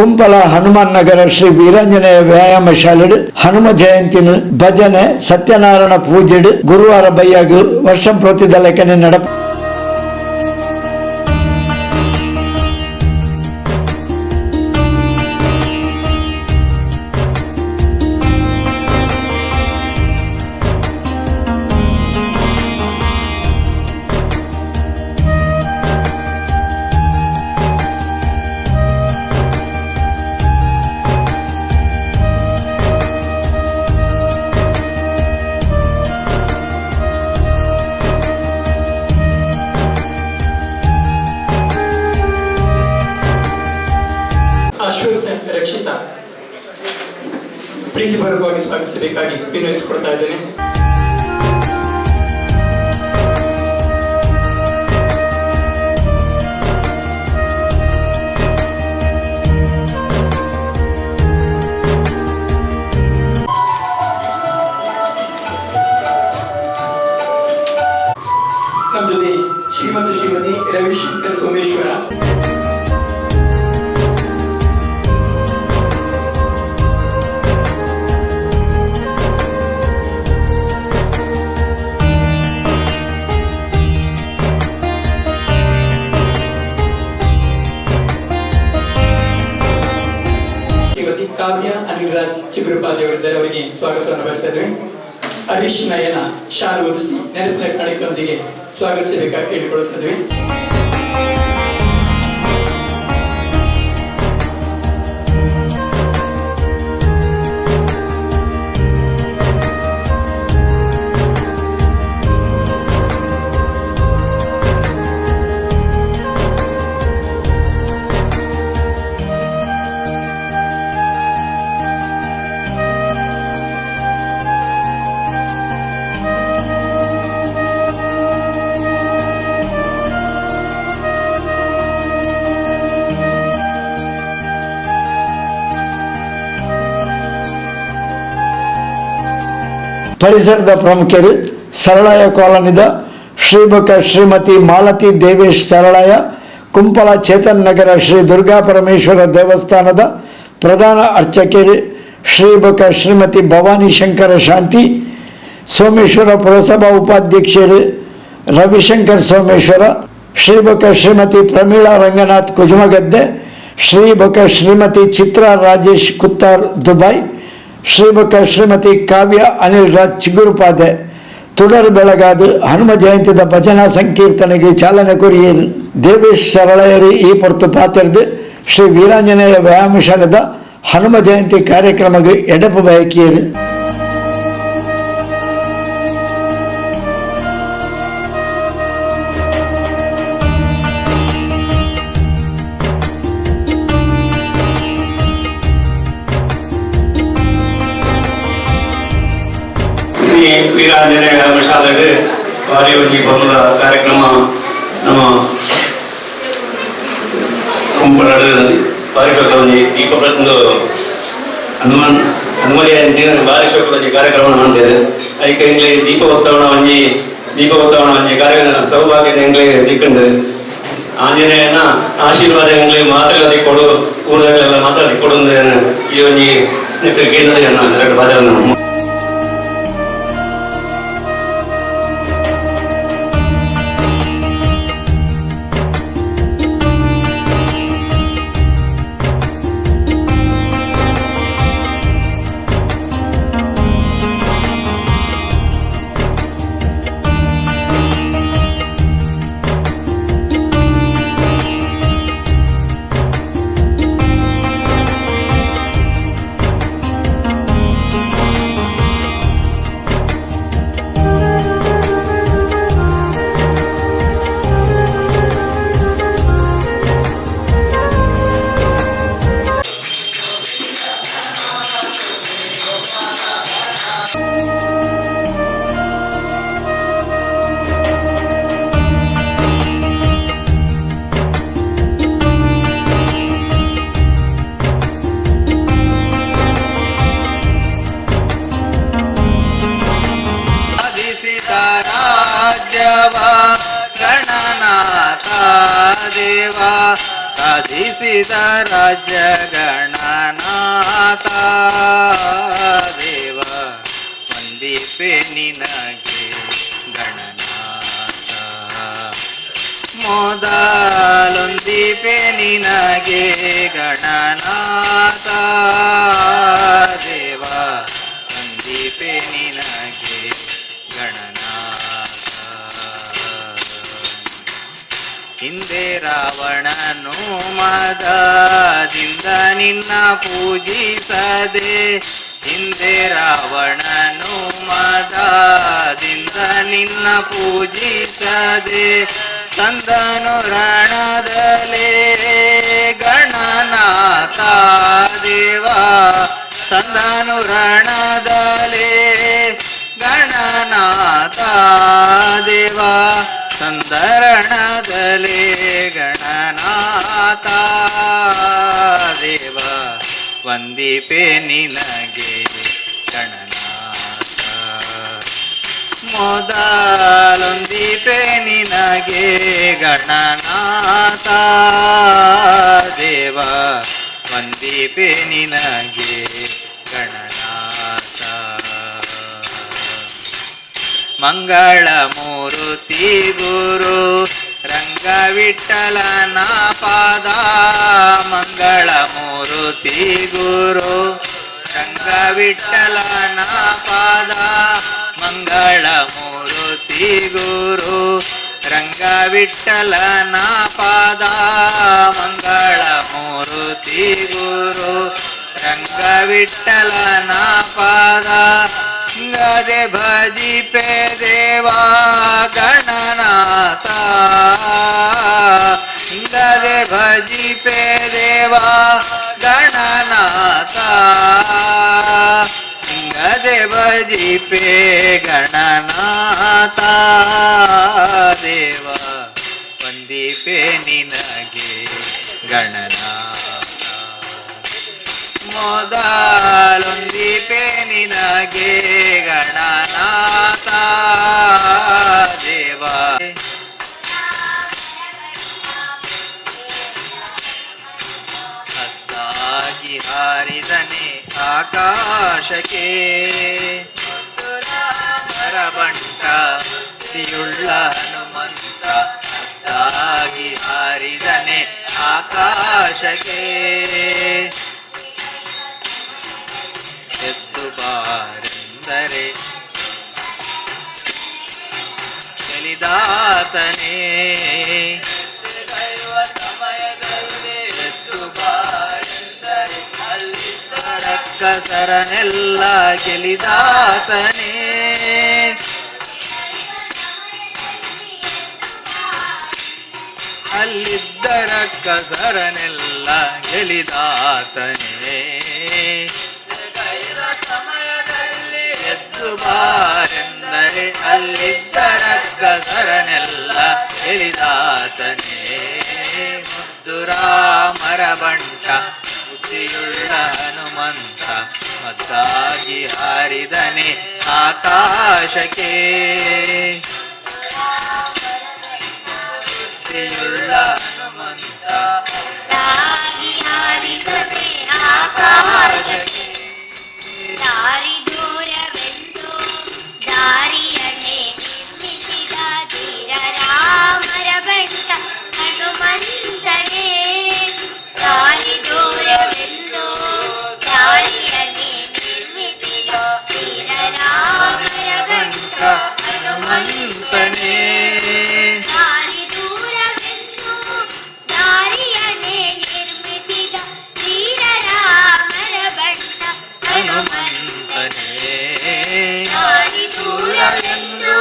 ಕುಂಪಲ ಹನುಮಾನ್ ನಗರ ಶ್ರೀ ವೀರಾಂಜನೇಯ ವ್ಯಾಯಾಮ ಶಾಲೆ ಹನುಮ ಜಯಂತಿನ ಭಜನೆ ಸತ್ಯನಾರಾಯಣ ಪೂಜೆ ಗುರುವಾರ ಬೈಯಾಗ ವರ್ಷಂ ಪ್ರತಿ ಲೆಕ್ಕನೆ ನಡ ರಕ್ಷಿತ ಪ್ರೀತಿಪೂರ್ವಕವಾಗಿ ಸ್ವಾಗತಿಸಬೇಕಾಗಿ ವಿನಂತಿಸಿಕೊಳ್ತಾ ಇದ್ದೇನೆ. ನಮ್ಮ ಜೊತೆ ಶ್ರೀಮತಿ ರವಿಶಂಕರ್ ಸೋಮೇಶ್ವರ, ಕಾವ್ಯ ಅನಿಲ್ರಾಜ್ ಚಿಗುರುಪಾದೆಯವರಿದ್ದಾರೆ. ಅವರಿಗೆ ಸ್ವಾಗತವನ್ನು ಬಯಸ್ತಾ ಇದ್ದೇವೆ. ಹರೀಶ್ ನಯನ ಶಾಲು ಓದಿಸಿ ನೆನಪಿನ ಕಾಣಿಕೆಯೊಂದಿಗೆ ಸ್ವಾಗತಿಸಬೇಕಾಗಿ ಕೇಳಿಕೊಳ್ಳುತ್ತಿದ್ದೇವೆ. ಪರಿಸರದ ಪ್ರಮುಖರು ಸರಳಾಯ ಕಾಲೋನಿದ ಶ್ರೀಮುಖ ಶ್ರೀಮತಿ ಮಾಲತಿ ದೇವೇಶ್ ಸರಳಾಯ, ಕುಂಪಲ ಚೇತನ್ ನಗರ ಶ್ರೀ ದುರ್ಗಾ ಪರಮೇಶ್ವರ ದೇವಸ್ಥಾನದ ಪ್ರಧಾನ ಅರ್ಚಕರು ಶ್ರೀಮುಖ ಶ್ರೀಮತಿ ಭವಾನಿ ಶಂಕರ ಶಾಂತಿ, ಸೋಮೇಶ್ವರ ಪುರಸಭಾ ಉಪಾಧ್ಯಕ್ಷರು ರವಿಶಂಕರ್ ಸೋಮೇಶ್ವರ, ಶ್ರೀಮುಖ ಶ್ರೀಮತಿ ಪ್ರಮೀಳಾ ರಂಗನಾಥ್ ಕುಜುಮಗದ್ದೆ, ಶ್ರೀಮುಖ ಶ್ರೀಮತಿ ಚಿತ್ರಾ ರಾಜೇಶ್ ಕುತ್ತಾರ್ ದುಬೈ, ಶ್ರೀಮುಖ ಶ್ರೀಮತಿ ಕಾವ್ಯ ಅನಿಲ್ರಾಜ್ ಚಿಗುರುಪಾದೆ ತುಡರ್ ಬೆಳಗಾದ ಹನುಮ ಜಯಂತಿದ ಭಜನಾ ಸಂಕೀರ್ತನೆಗೆ ಚಾಲನೆ ಕೊರಿಯರು ದೇವೇಶ್ ಸರಳಯರು ಈ ಪೊರ್ತು ಪಾತಿರ್ದು ಶ್ರೀ ವೀರಾಂಜನೇಯ ವ್ಯಾಯಾಮ ಶಾಲೆದ ಹನುಮ ಜಯಂತಿ ಕಾರ್ಯಕ್ರಮಕ್ಕೆ ಎಡಪು ಬಯಕಿಯರು. ವೀರಾಂಜನೇಯ ವ್ಯಾಯಾಮ ಶಾಲೆಗೆ ಭಾರಿ ಒಂದು ಬರುವ ಕಾರ್ಯಕ್ರಮ ನಮ್ಮ ಕುಂಪಳದಲ್ಲಿ ಭಾರಿ ಶೋಕದಲ್ಲಿ ದೀಪ ಪ್ರತಿಯೊಂದು ಹನುಮ ಜಯಂತಿ ಭಾರಿ ಶೋಕದಲ್ಲಿ ಕಾರ್ಯಕ್ರಮ ಮಾಡ್ತೇವೆ. ಅದಕ್ಕೆ ಎಂಗ್ಲೆ ದೀಪೋತ್ಸವನ ಒಂಜಿ ಕಾರ್ಯಕ್ರಮ ಸೌಭಾಗ್ಯದ ಎಂಗ್ಲೆ ದಿಕ್ಕಂಡು ಆಂಜನೇಯನ ಆಶೀರ್ವಾದ ಎಂಗ್ಲೆ ಮಾತಾಡಿ ಕೊಡು ಊರಗಳೆಲ್ಲ ಮಾತಾಡಿ ಕೊಡು ಈ ಒಂಜಿ ಕೇಂದ್ರ ಬಾಜನ ಗಣನಾಥ ದೇವ ಸಾಧಿಸಿದ ರಾಜ್ಯ ಗಣ ನಿನಗೆ ಗಣನಾಥ ದೇವ ವಂದಿಪೆ ನಿನಗೆ ಗಣನಾಥ. ಹಿಂದೆ ರಾವಣನು ಮದದಿಂದ ನಿನ್ನ ಪೂಜಿಸದೆ, ಹಿಂದೆ ರಾವಣನು ಮದದಿಂದ ನಿನ್ನ ಪೂಜಿಸದೆ, ತಂದನು ರಣದಲೇ ಗಣನಾಥ ದೇವ, ತಂದನು ರಣದಲೇ ಗಣನಾಥ ದೇವ, ತಂದರಣದಲೇ ಗಣನಾಥ ದೇವ ವಂದಿಪೆ ನಿನಗೆ ಗಣನಾಥ. ಮೊದಲೊಂದಿಪೆ ನಿನಗೆ ಗಣನಾಥ ದೇವ ವಂದಿಪೆ ನಿನಗೆ ಗಣನಾಥ. ಮಂಗಳ ಮೂರುತಿ ಗುರು ರಂಗವಿಠಲನ ಪಾದ, ಮಂಗಳ ಮೂರುತಿ ಗುರು ರಂಗವಿಠಲನ ಪಾದ, ಮಂಗಳ ಮೂರುತಿ ಗುರು ರಂಗವಿಠಲನ ಪಾದ, ಮಂಗಳ ಮೂರುತಿ ಗುರು ರಂಗವಿಠಲನ ಪಾದ, ಗದೆ ಭಜಿಪೆ ದೇವ ಗಣನಾಥ, ಗದೆ ಭಜಿಪೆ ದೇವ ಗಣನಾಥ, ಗದೆ ಭಜಿಪೆ ಗಣನಾಥ ದೇವ ವಂದಿಪೆ ನಿನಗೆ ಗಣನಾಥ. ಮೊದಲೊಂದಿಪೆ ನಿನಗೆ ಗಣನಾಥ ದೇವ. ಹದ್ದಾಗಿ ಹಾರಿದನೆ ಆಕಾಶಕ್ಕೆ, ನರಬಂಟ ಸಿಯುಳ್ಳ ಹನುಮಂತ, ಹದ್ದಾಗಿ ಹಾರಿದನೆ ಆಕಾಶಕ್ಕೆ, ಎದ್ದು ಬಾರೆಂದರೆ ಗೆಲಿದಾತನೇ, ಎದ್ದು ಬಾರೆಂದರೆ ಅಲ್ಲಿದ್ದ ರಕ್ಕಸರನೆಲ್ಲ ಗೆಲಿದಾತನೇ, ಅಲ್ಲಿದ್ದ ರಕ್ಕಸರನೆಲ್ಲ ಗೆಲಿದಾತನೇ, ಎದ್ದು ಬಾರೆಂದರೆ ಅಲ್ಲಿದ್ದ ರಕ್ಕಸರನೆಲ್ಲ ಗೆಲಿದಾತನೇ, ಮುದ್ದು ರಾಮರ ಬಂಟ ಬುದ್ಧಿಯುಳ್ಳ ಹನುಮಂತ, ಮದ್ದಾಗಿ ಹಾರಿದನೆ ಆಕಾಶಕ್ಕೆ, ಬುದ್ಧಿಯುಳ್ಳ ಹನುಮಂತ ತಾಗಿ ಹಾರಿದನೆ ಆಕಾಶಕ್ಕೆ, ದಾರಿ ದೂರವೆಂದು ದಾರಿಯನ್ನೇ ನಿರ್ಮಿಸಿದ ಧೀರ ರಾಮರ ಬಂಟ ಹನುಮಂತನೇ, ದಾರಿ ದೂರವೆಂದು ದಾರಿಯನ್ನೇ ನಿರ್ಮಿಸಿದ ಧೀರ ರಾಮರ ಬಂಟ ಹನುಮಂತನೇ, ದಾರಿ ದೂರವೆಂದು ದಾರಿಯನ್ನೇ ನಿರ್ಮಿಸಿದ ಧೀರ ರಾಮರ ಬಂಟ ಹನುಮಂತನೇ, ದಾರಿ ದೂರವೆಂದು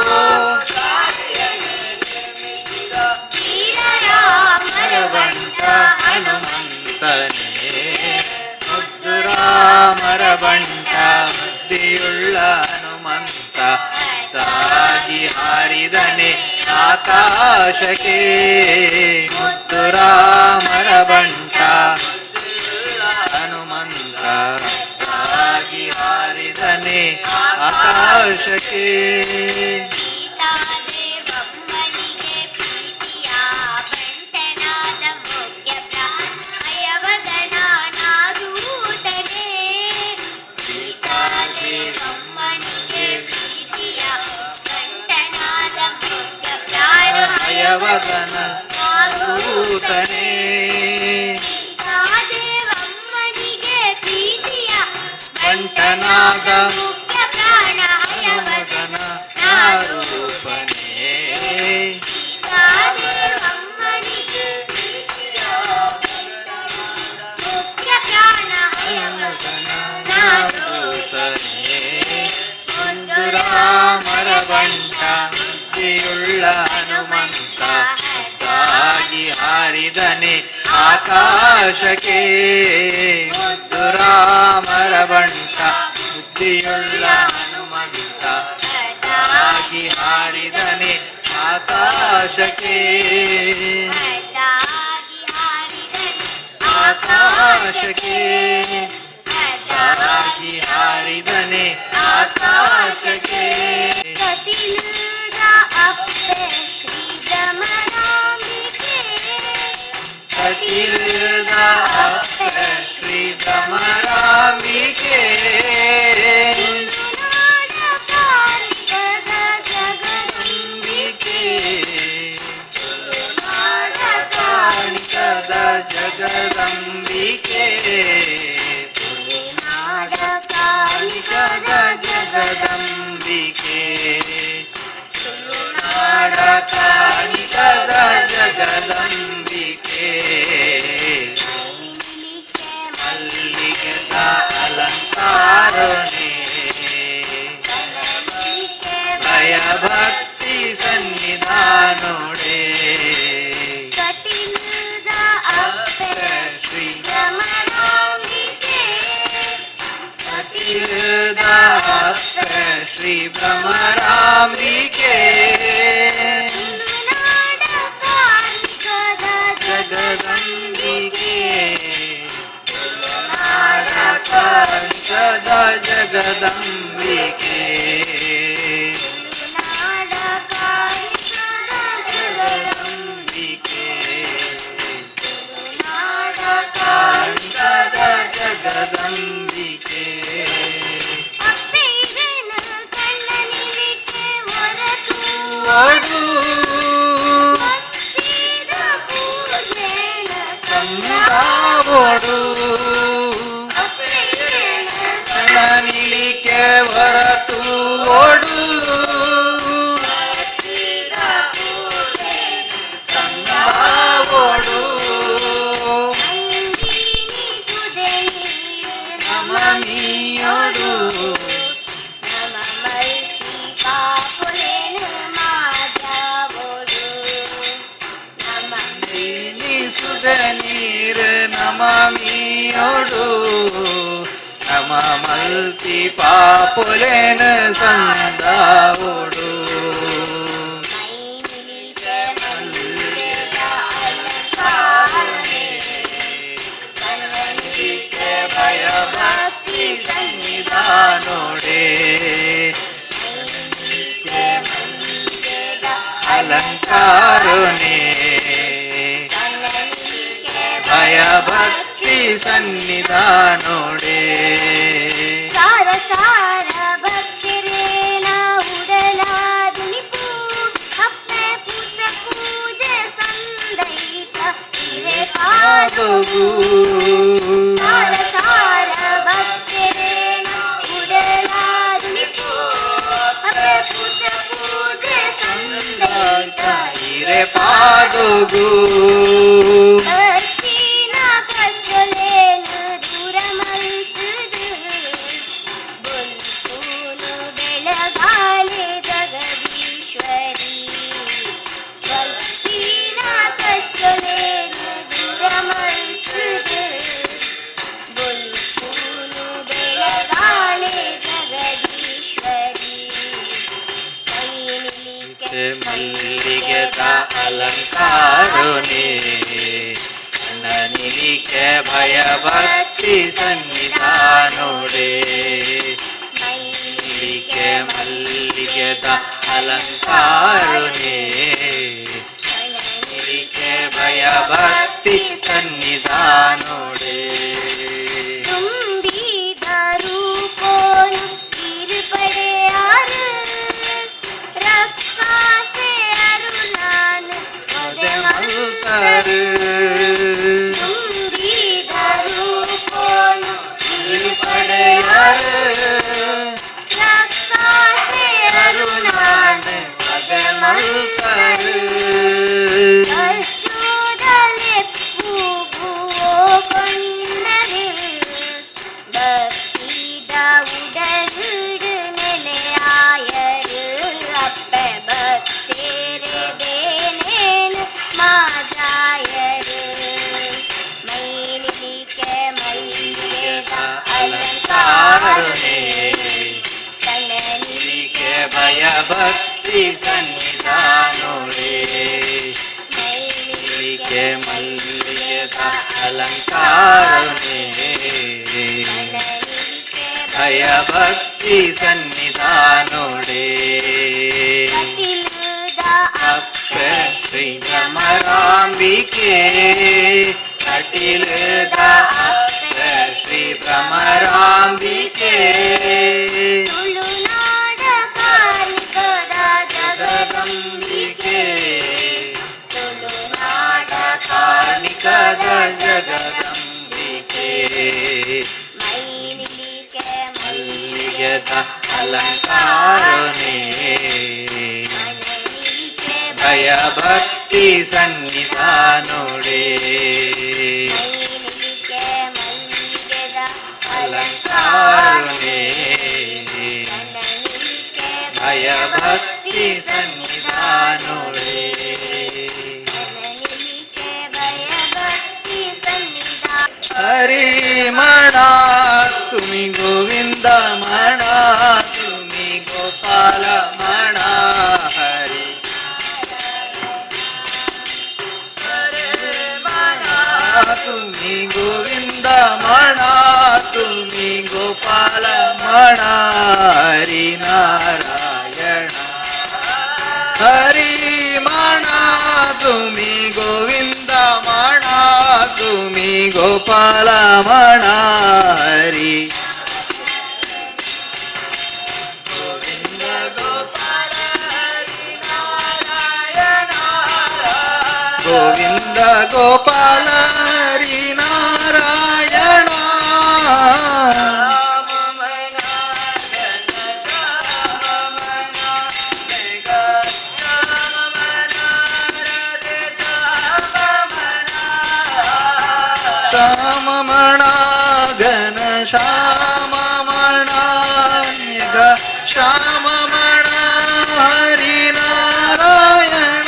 ಧೀರ ರಾಮರ ಬಂಟ ಹನುಮಂತನೇ, ಮುದ್ದು ರಾಮರ ಬಂಟ ಬುದ್ಧಿಯುಳ್ಳ ಹನುಮಂತ, ತಾಗಿ ಹಾರಿದನೆ ಆಕಾಶಕ್ಕೆ, ಮುದ್ದು ರಾಮರ ಬಂಟ ಹನುಮಂತ, ತಾಗಿ ಹಾರಿದನೆ ಆಕಾಶಕ್ಕೆ. ಸೀತಾದೇವಮ್ಮನಿಗೆ ಪ್ರೀತಿಯ ಬಂಟನಾದ ಮುಖ್ಯ ಪ್ರಾಣವದನ ನಾದೂತನೇ, ಸೀತಾದೇವಮ್ಮನಿಗೆ ಪ್ರೀತಿಯ ಬಂಟನಾದ ಮುಖ್ಯ ಪ್ರಾಣವದನ ಹಯವದನ ನಾದೂತನೇ, ದೂತನೇ, ಆಕಾಶಕ್ಕೆ ಮುದ್ದು ರಾಮರ ಬಂಟ ಬುದ್ಧಿಯುಳ್ಳ ಹನುಮಂತ ಆಗಿ ಹಾರಿದನೆ ಆಕಾಶಕ್ಕೆ ಆಕಾಶಕ್ಕೆ ಆಗಿ ಹಾರಿದನೆ ಆಕಾಶಕ್ಕೆ ಕಟಿಲದ ಅಪ್ಪೆ ಶ್ರೀ ಭ್ರಮರಾಂಬಿಕೆ ಕಾಣಿಕದ ಜಗದಂಬಿಕೆ ಕಾಣಿಕದ ಜಗದಂಬಿಕೆ ನಾಡ ಕಾಣಿಕದ ಜಗದಂಬಿಕೆ ಮಲ್ಲಿಗೆದ ಅಲಂಕಾರನೆ ಭಯಭಕ್ತಿ ಸನ್ನಿಧಾನೋಡೆ ಕಟಿಲದ ಅಪ್ಪೆ ಶ್ರೀ ಭ್ರಮರಾಂಬಿಕೆ ಜಗದಂಬಿಕೆ ಕಾಣಿಕದ ಜಗದಂಬಿಕೆ ಜಗದಂಬಿಕೆ ಕಾಣಿಕದ ಜಗದಂಬಿಕೆ ಓಡು ಕಂದ ಓಡು ಕಣ್ಣನಿಲಿಕೆ ಹೊರತು ಓಡು ಕಂದ ಓಡು ನಮನಿಯೋಡು ಸುಧ ನೀರು ನಮಮಿಯೋಡು ನಮ ಮಲ್ತಿ ಪಾಪುಲೆನ ಸಂದ ಓಡು ಭಯಭಕ್ತಿ ಸನ್ನಿಧಾನೋಡೆ ಅಲಂಕಾರನೆ ಭಯಭಕ್ತಿ ಸನ್ನಿಧಾನೋಡೆ ಪಾದಗು ಹಿರೆ ಪಾದಗು ಮಲ್ಲಿಗೆದ ಅಲಂಕಾರನೆ ಗೋಪಾಲ ಮಣಾರಿ ಗೋವಿಂದ ಗೋಪಾಲ ಗೋವಿಂದ ಗೋಪಾಲ ಹರಿ ನಾರಾಯಣ ಶ್ಯಾಮಮಣ ಘನ ಶ್ಯಾಮಮಣ ಶ್ಯಾಮಮಣ ಹರಿ ನಾರಾಯಣ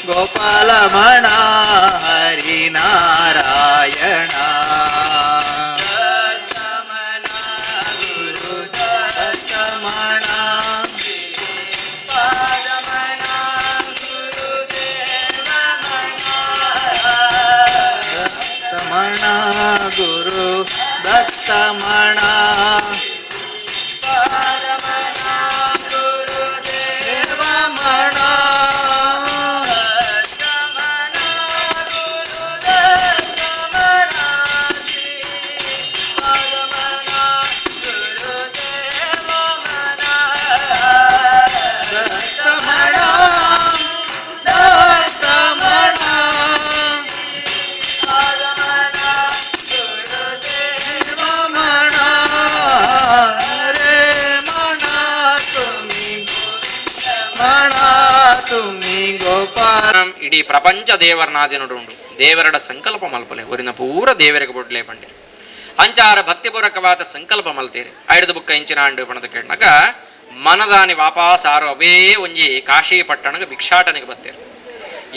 ಗೋಪಾಲ ಮಣ ಹರಿ ನಾರಾಯಣ ಮಣ ಗುರು ದತ್ತ ಮಣ ಇಡೀ ಪ್ರಪಂಚ ದೇವರನಾದಿ ನೋಡುಂಡು ದೇವರಡ ಸಂಕಲ್ಪ ಮಲ್ಪಲೆ ಊರಿನ ಪೂರ ದೇವರಿಗೆ ಬೊಡ್ಲೆ ಪಂಡೆ ಅಂಚಾರ ಭಕ್ತಿಪೂರ್ವಕವಾದ ಸಂಕಲ್ಪ ಮಲ್ತೇರಿ ಐಡದ ಬುಕ್ಕ ಇಂಚಿನ ಅಂಡು ಪಣದ ಕೇಳಿನಾಗ ಮನದಾನಿ ವಾಪಾಸ್ ಆರು ಅವೇ ಒಂಜಿ ಕಾಶಿ ಪಟ್ಟಣಗ ಭಿಕ್ಷಾಟನೆಗೆ ಬತ್ತೇರಿ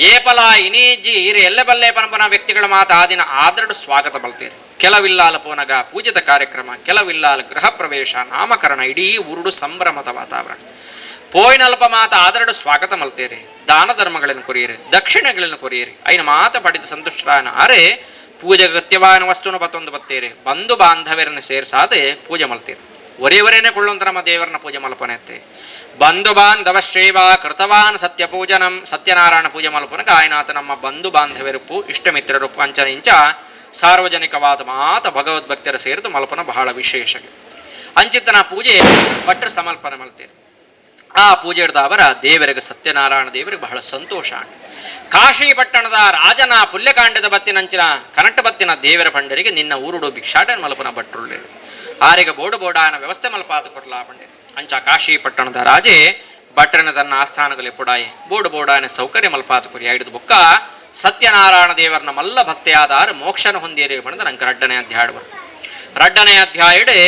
ಏಪಲ ಇನೀಜಿ ಎಲ್ಲ ಬಲ್ಲೆ ಪನಪನ ವ್ಯಕ್ತಿಗಳ ಮಾತು ಆದಿನ ಆದರಡು ಸ್ವಾಗತ ಬಲ್ತೇರಿ ಕೆಲವಿಲ್ಲಾಲ ಪೋನಗ ಪೂಜಿತ ಕಾರ್ಯಕ್ರಮ ಕೆಲವಿಲ್ಲಾಲ ಗೃಹ ಪ್ರವೇಶ ನಾಮಕರಣ ಇಡೀ ಊರುಡು ಸಂಭ್ರಮದ ವಾತಾವರಣ ಪೋಯ್ನಲ್ಪ ಮಾತ ಆದರಡು ಸ್ವಾಗತ ಮಲ್ತೇರಿ ದಾನ ಧರ್ಮಗಳನ್ನು ಕೊರಿಯರಿ ದಕ್ಷಿಣೆಗಳನ್ನು ಕೊರಿಯರಿ ಐನ ಮಾತ ಪಡಿತ ಸಂತುಷ್ಟರಾಯನ ಆರೆ ಪೂಜೆ ಅಗತ್ಯವಾದ ವಸ್ತುನು ಬತ್ತೊಂದು ಬತ್ತೇರಿ ಬಂಧು ಬಾಂಧವ್ಯರನ್ನು ಸೇರಿಸಾದೆ ಪೂಜೆ ಮಲ್ತೇರಿ ಒರೇವರೇನೆ ಕೊಳ್ಳೊಂತ ನಮ್ಮ ದೇವರನ್ನ ಪೂಜೆ ಮಲ್ಪನೆ ಅತ್ತೆ ಬಂಧು ಬಾಂಧವಶ್ಚೈವ ಕೃತವಾನ್ ಸತ್ಯ ಪೂಜನಂ ಸತ್ಯನಾರಾಯಣ ಪೂಜೆ ಮಲ್ಪನಗ ಆಯ್ನಾತ ನಮ್ಮ ಬಂಧು ಬಾಂಧವ್ಯರುಪ್ಪು ಇಷ್ಟಮಿತ್ರರು ಪಂಚನ ಇಂಚ ಸಾರ್ವಜನಿಕವಾದ ಮಾತ ಭಗವದ್ಭಕ್ತರ ಸೇರಿದು ಮಲ್ಪನ ಬಹಳ ವಿಶೇಷ ಅಂಚಿತನ ಪೂಜೆ ಭಟ್ರು ಸಮರ್ಪಣೆ ಮಲ್ತೇರಿ ಆ ಪೂಜೆ ಹಿಡ್ದವರ ದೇವರಿಗೆ ಸತ್ಯನಾರಾಯಣ ದೇವರಿಗೆ ಬಹಳ ಸಂತೋಷ ಕಾಶಿ ಪಟ್ಟಣದ ರಾಜನ ಪುಲ್ಯಕಾಂಡದ ಬತ್ತಿನಂಚಿನ ಕನಟ ಬತ್ತಿನ ದೇವರ ಪಂಡರಿಗೆ ನಿನ್ನ ಊರುಡು ಭಿಕ್ಷಾಟನ ಮಲ್ಪನ ಭಟ್ರುಳ್ಳಿ ಆರಿಗೆ ಬೋಡು ಬೋಡಾಯನ ವ್ಯವಸ್ಥೆ ಮಲ್ಪಾತ ಕೊಡ್ಲಾ ಪಂಡೆ ಅಂಚ ಕಾಶಿ ಪಟ್ಟಣದ ರಾಜೆ ಭಟ್ರನ ತನ್ನ ಆಸ್ಥಾನಗಳು ಪುಡಾಯಿ ಬೋಡು ಬೋಡಾಯನ ಸೌಕರ್ಯ ಮಲ್ಪಾತ ಕೊರಿ ಹಿಡಿದು ಬುಕ್ಕ ಸತ್ಯನಾರಾಯಣ ದೇವರನ್ನ ಮಲ್ಲ ಭಕ್ತಿಯಾದಾರ ಮೋಕ್ಷನ ಹೊಂದಿರಿ ಪಡೆದ ನಂಗೆ ರಡ್ಡನೇ ಅಧ್ಯಾಯ ರಡ್ಡನೇ ಅಧ್ಯಾಯಡೆ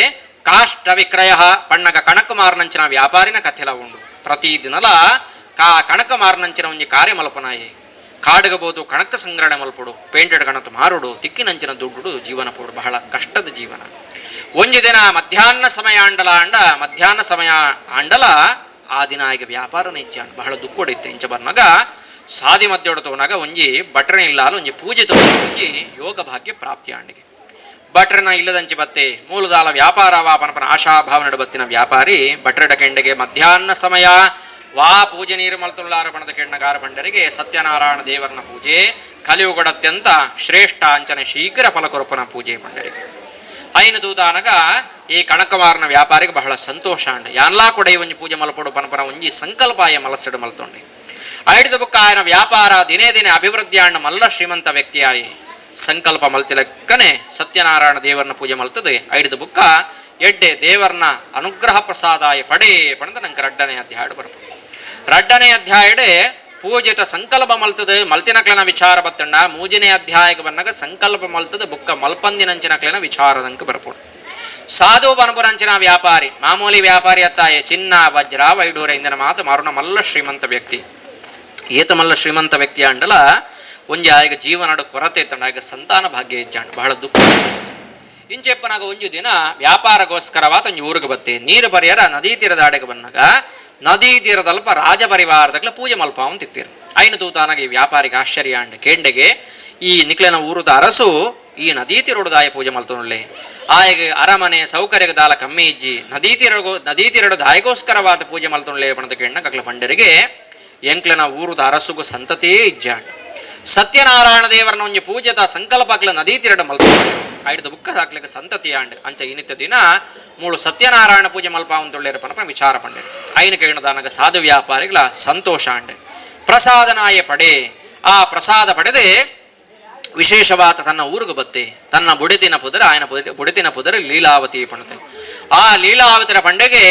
ಕಾಷ್ಟ ವಿಕ್ರಯ ಪಣ್ಣಗ ಕಣಕ್ ಮಾರ್ನಂಚಿನ ವ್ಯಾಪಾರಿನ ಕಥೆಲ ಉಂಡು. ಪ್ರತಿದಿನಲ ಕಣಕ ಮಾರ್ನಂಚಿನ ಒಂಜಿ ಕಾರ್ಯ ಮಲ್ಪನಾಯೆ. ಕಾಡಗಬಹುದು ಕಣಕ ಸಂಗ್ರಹಣೆ ಮಲ್ಪಡು, ಪೇಂಟೆಡ್ ಕಣತ್ ಮಾರುಡು, ತಿಕ್ಕಿನಂಚಿನ ದುಡ್ಡು ಜೀವನ ಪೋಡು. ಬಹಳ ಕಷ್ಟದ ಜೀವನ. ಒಂಜಿ ದಿನ ಮಧ್ಯಾಹ್ನ ಸಮಯ ಆಂಡಲ ಆ ದಿನ ಈಗ ವ್ಯಾಪಾರನ ಇಚ್ಚಾಂಡ ಬಹಳ ದುಃಖ ಹೊಡಿತ್ತೆ. ಇಂಚ ಬರ್ನಾಗ ಸಾದಿ ಮಧ್ಯೊಡತವನಾಗ ಒಂಜಿ ಬಟ್ರನ ಇಲ್ಲಾಲು ಒಂಜಿ ಪೂಜೆ ಒಂಜಿ ಯೋಗ ಭಾಗ್ಯ ಪ್ರಾಪ್ತಿ ಆಂಡಿಗೆ. ಭಟ್ರನ ಇಲ್ಲದಂಚಿ ಬತ್ತೆ ಮೂಲದಾಲ ವ್ಯಾಪಾರ ವಾಪನಪನ ಆಶಾಭಾವನಡು ಬತ್ತಿನ ವ್ಯಾಪಾರಿ ಭಟ್ರಡ ಕೆಂಡೆಗೆ ಮಧ್ಯಾಹ್ನ ಸಮಯ ಪೂಜೆ ನೀರು ಮಲ್ತುಳ್ಳಾರ ಬಣದ ಕೆಣ್ಣಗಾರ ಬಂಡರಿಗೆ ಸತ್ಯನಾರಾಯಣ ದೇವರನ ಪೂಜೆ ಕಲಿಯುಗಡತ್ಯಂತ ಶ್ರೇಷ್ಠ ಅಂಚನೆ ಶೀಘ್ರ ಫಲಕೊರಪನ ಪೂಜೆ ಬಂಡರಿಗೆ ಐನು ದೂತಾನಗ ಈ ಕಣಕಮಾರನ ವ್ಯಾಪಾರಿಗೆ ಬಹಳ ಸಂತೋಷ ಅಂಡ ಯಾನ್ಲಾ ಕೊಡೆ ಒಂಜಿ ಪೂಜೆ ಮಲ್ಪಡು ಪನಪನ ಒಂಜಿ ಸಂಕಲ್ಪಾಯ ಮಲಸಡು ಮಲ್ತೊಂಡೆ. ಐಡ್ದ ಬುಕ್ಕ ఆయన ವ್ಯಾಪಾರ ದಿನೇ ದಿನೇ ಅಭಿವೃದ್ಧಿ ಆಂಡ ಮಲ್ಲ ಶ್ರೀಮಂತ ವ್ಯಕ್ತಿಯಾಯಿ ಸಂಕಲ್ಪ ಮಲ್ತಿಲಕ್ಕನೆ ಸತ್ಯನಾರಾಯಣ ದೇವರನ ಪೂಜೆ ಮಲ್ತದೆ. ಐಡ್ದ ಬುಕ್ಕ ಎಡ್ಡೆ ದೇವರನ ಅನುಗ್ರಹ ಪ್ರಸಾದಾಯ ಪಡೇ ಪಣದ ನಂಗೆ ರಡ್ಡನೇ ಅಧ್ಯಾಯ ಬರ್ಬೋದು. ರಡ್ಡನೇ ಅಧ್ಯಾಯಡೆ ಪೂಜಿತ ಸಂಕಲ್ಪ ಮಲ್ತದೆ ಮಲ್ತಿನಕ್ಲನ ವಿಚಾರ ಬತ್ತಂಡ. ಮೂಜನೇ ಅಧ್ಯಾಯಕ್ಕೆ ಬಂದಾಗ ಸಂಕಲ್ಪ ಮಲ್ತದೆ ಬುಕ್ಕ ಮಲ್ಪಂದಿನಂಚಿನಕ್ಲನ ವಿಚಾರದಂಕ ಬರ್ಬೋದು. ಸಾಧು ಪನಪುರಂಚಿನ ವ್ಯಾಪಾರಿ ಮಾಮೂಲಿ ವ್ಯಾಪಾರಿ ಅತ್ತಾಯ ಚಿನ್ನ ವಜ್ರ ವೈಡೂರ ಇಂದಿನ ಮಾತು ಮಾರುನ ಮಲ್ಲ ಶ್ರೀಮಂತ ವ್ಯಕ್ತಿ. ಏತ ಮಲ್ಲ ಶ್ರೀಮಂತ ವ್ಯಕ್ತಿ ಅಂಡಲ ಒಂಜಿ ಆಗ ಜೀವನಡು ಕೊರತೆ ತಂಡ ಆಗ ಸಂತಾನ ಭಾಗ್ಯ ಇಜ್ಜಾಂಡ ಬಹಳ ದುಃಖ. ಇಂಚೆಪ್ಪನಾಗ ಒಂಜು ದಿನ ವ್ಯಾಪಾರಗೋಸ್ಕರವಾದ ಒಂಜಿ ಊರಿಗೆ ಬತ್ತೆ. ನೀರು ಪರಿಯರ ನದಿ ತೀರದ ಆಡೆಗೆ ಬಂದಾಗ ನದಿ ತೀರದಲ್ಪ ರಾಜ ಪರಿವಾರದಕ್ಲ ಪೂಜೆ ಮಲ್ಪ ಅಂತಿತ್ತೀರು. ಐನು ತೂತಾನಾಗ ಈ ವ್ಯಾಪಾರಿಗೆ ಆಶ್ಚರ್ಯ ಅಂಡ ಕೇಂಡೆಗೆ ಈ ನಿಕ್ಲೆನ ಊರದ ಅರಸು ಈ ನದಿ ತೀರೋಡದಾಯ ಪೂಜೆ ಮಲ್ತೊಳ್ಳೆ ಆಯಗೆ ಅರಮನೆ ಸೌಕರ್ಯಗ ದಾಲ ಕಮ್ಮಿ ಇಜ್ಜಿ ನದಿ ತೀರಡು ದಾಯಗೋಸ್ಕರವಾದ ಪೂಜೆ ಮಲ್ತೊಳ್ಳೆ ಪಣದ ಕೇಂಡ ಕಕ್ಲ ಪಂಡರಿಗೆ ಎಂಕ್ಲೆನ ಊರದ ಅರಸುಗು ಸಂತತೇ ಇಜ್ಜಾಂಡ. ಸತ್ಯನಾರಾಯಣ ದೇವರನ ಒಂಜಿ ಪೂಜೆದ ಸಂಕಲ್ಪಕ್ಲ ನದಿ ತೀರಡು ಮಲ್ಪ ಐಡ್ದು ಬುಕ್ಕ ಹಾಕ್ಲಿಕ್ಕೆ ಸಂತತಿ ಆಂಡ್ ಅಂಚ ಇನಿತ್ತ ದಿನ ಮೂಳು ಸತ್ಯನಾರಾಯಣ ಪೂಜೆ ಮಲ್ಪ ಅಂತೊಳ್ಳೆರ ಪನಪ ವಿಚಾರ ಪಂಡರು. ಐನು ಕೇಳದಾನಾಗ ಸಾಧು ವ್ಯಾಪಾರಿಗಳ ಸಂತೋಷ ಅಂಡ್ ಪ್ರಸಾದನಾಯ ಪಡೆ ಆ ಪ್ರಸಾದ ಪಡೆದೆ ವಿಶೇಷವಾದ ತನ್ನ ಊರಿಗೆ ಬತ್ತೆ. ತನ್ನ ಬುಡಿತಿನ ಪುದರ ಆಯನ ಬುಡಿತಿನ ಪುದರ ಲೀಲಾವತಿ ಪಣತೆ. ಆ ಲೀಲಾವತಿರ ಪಂಡೆಗೆ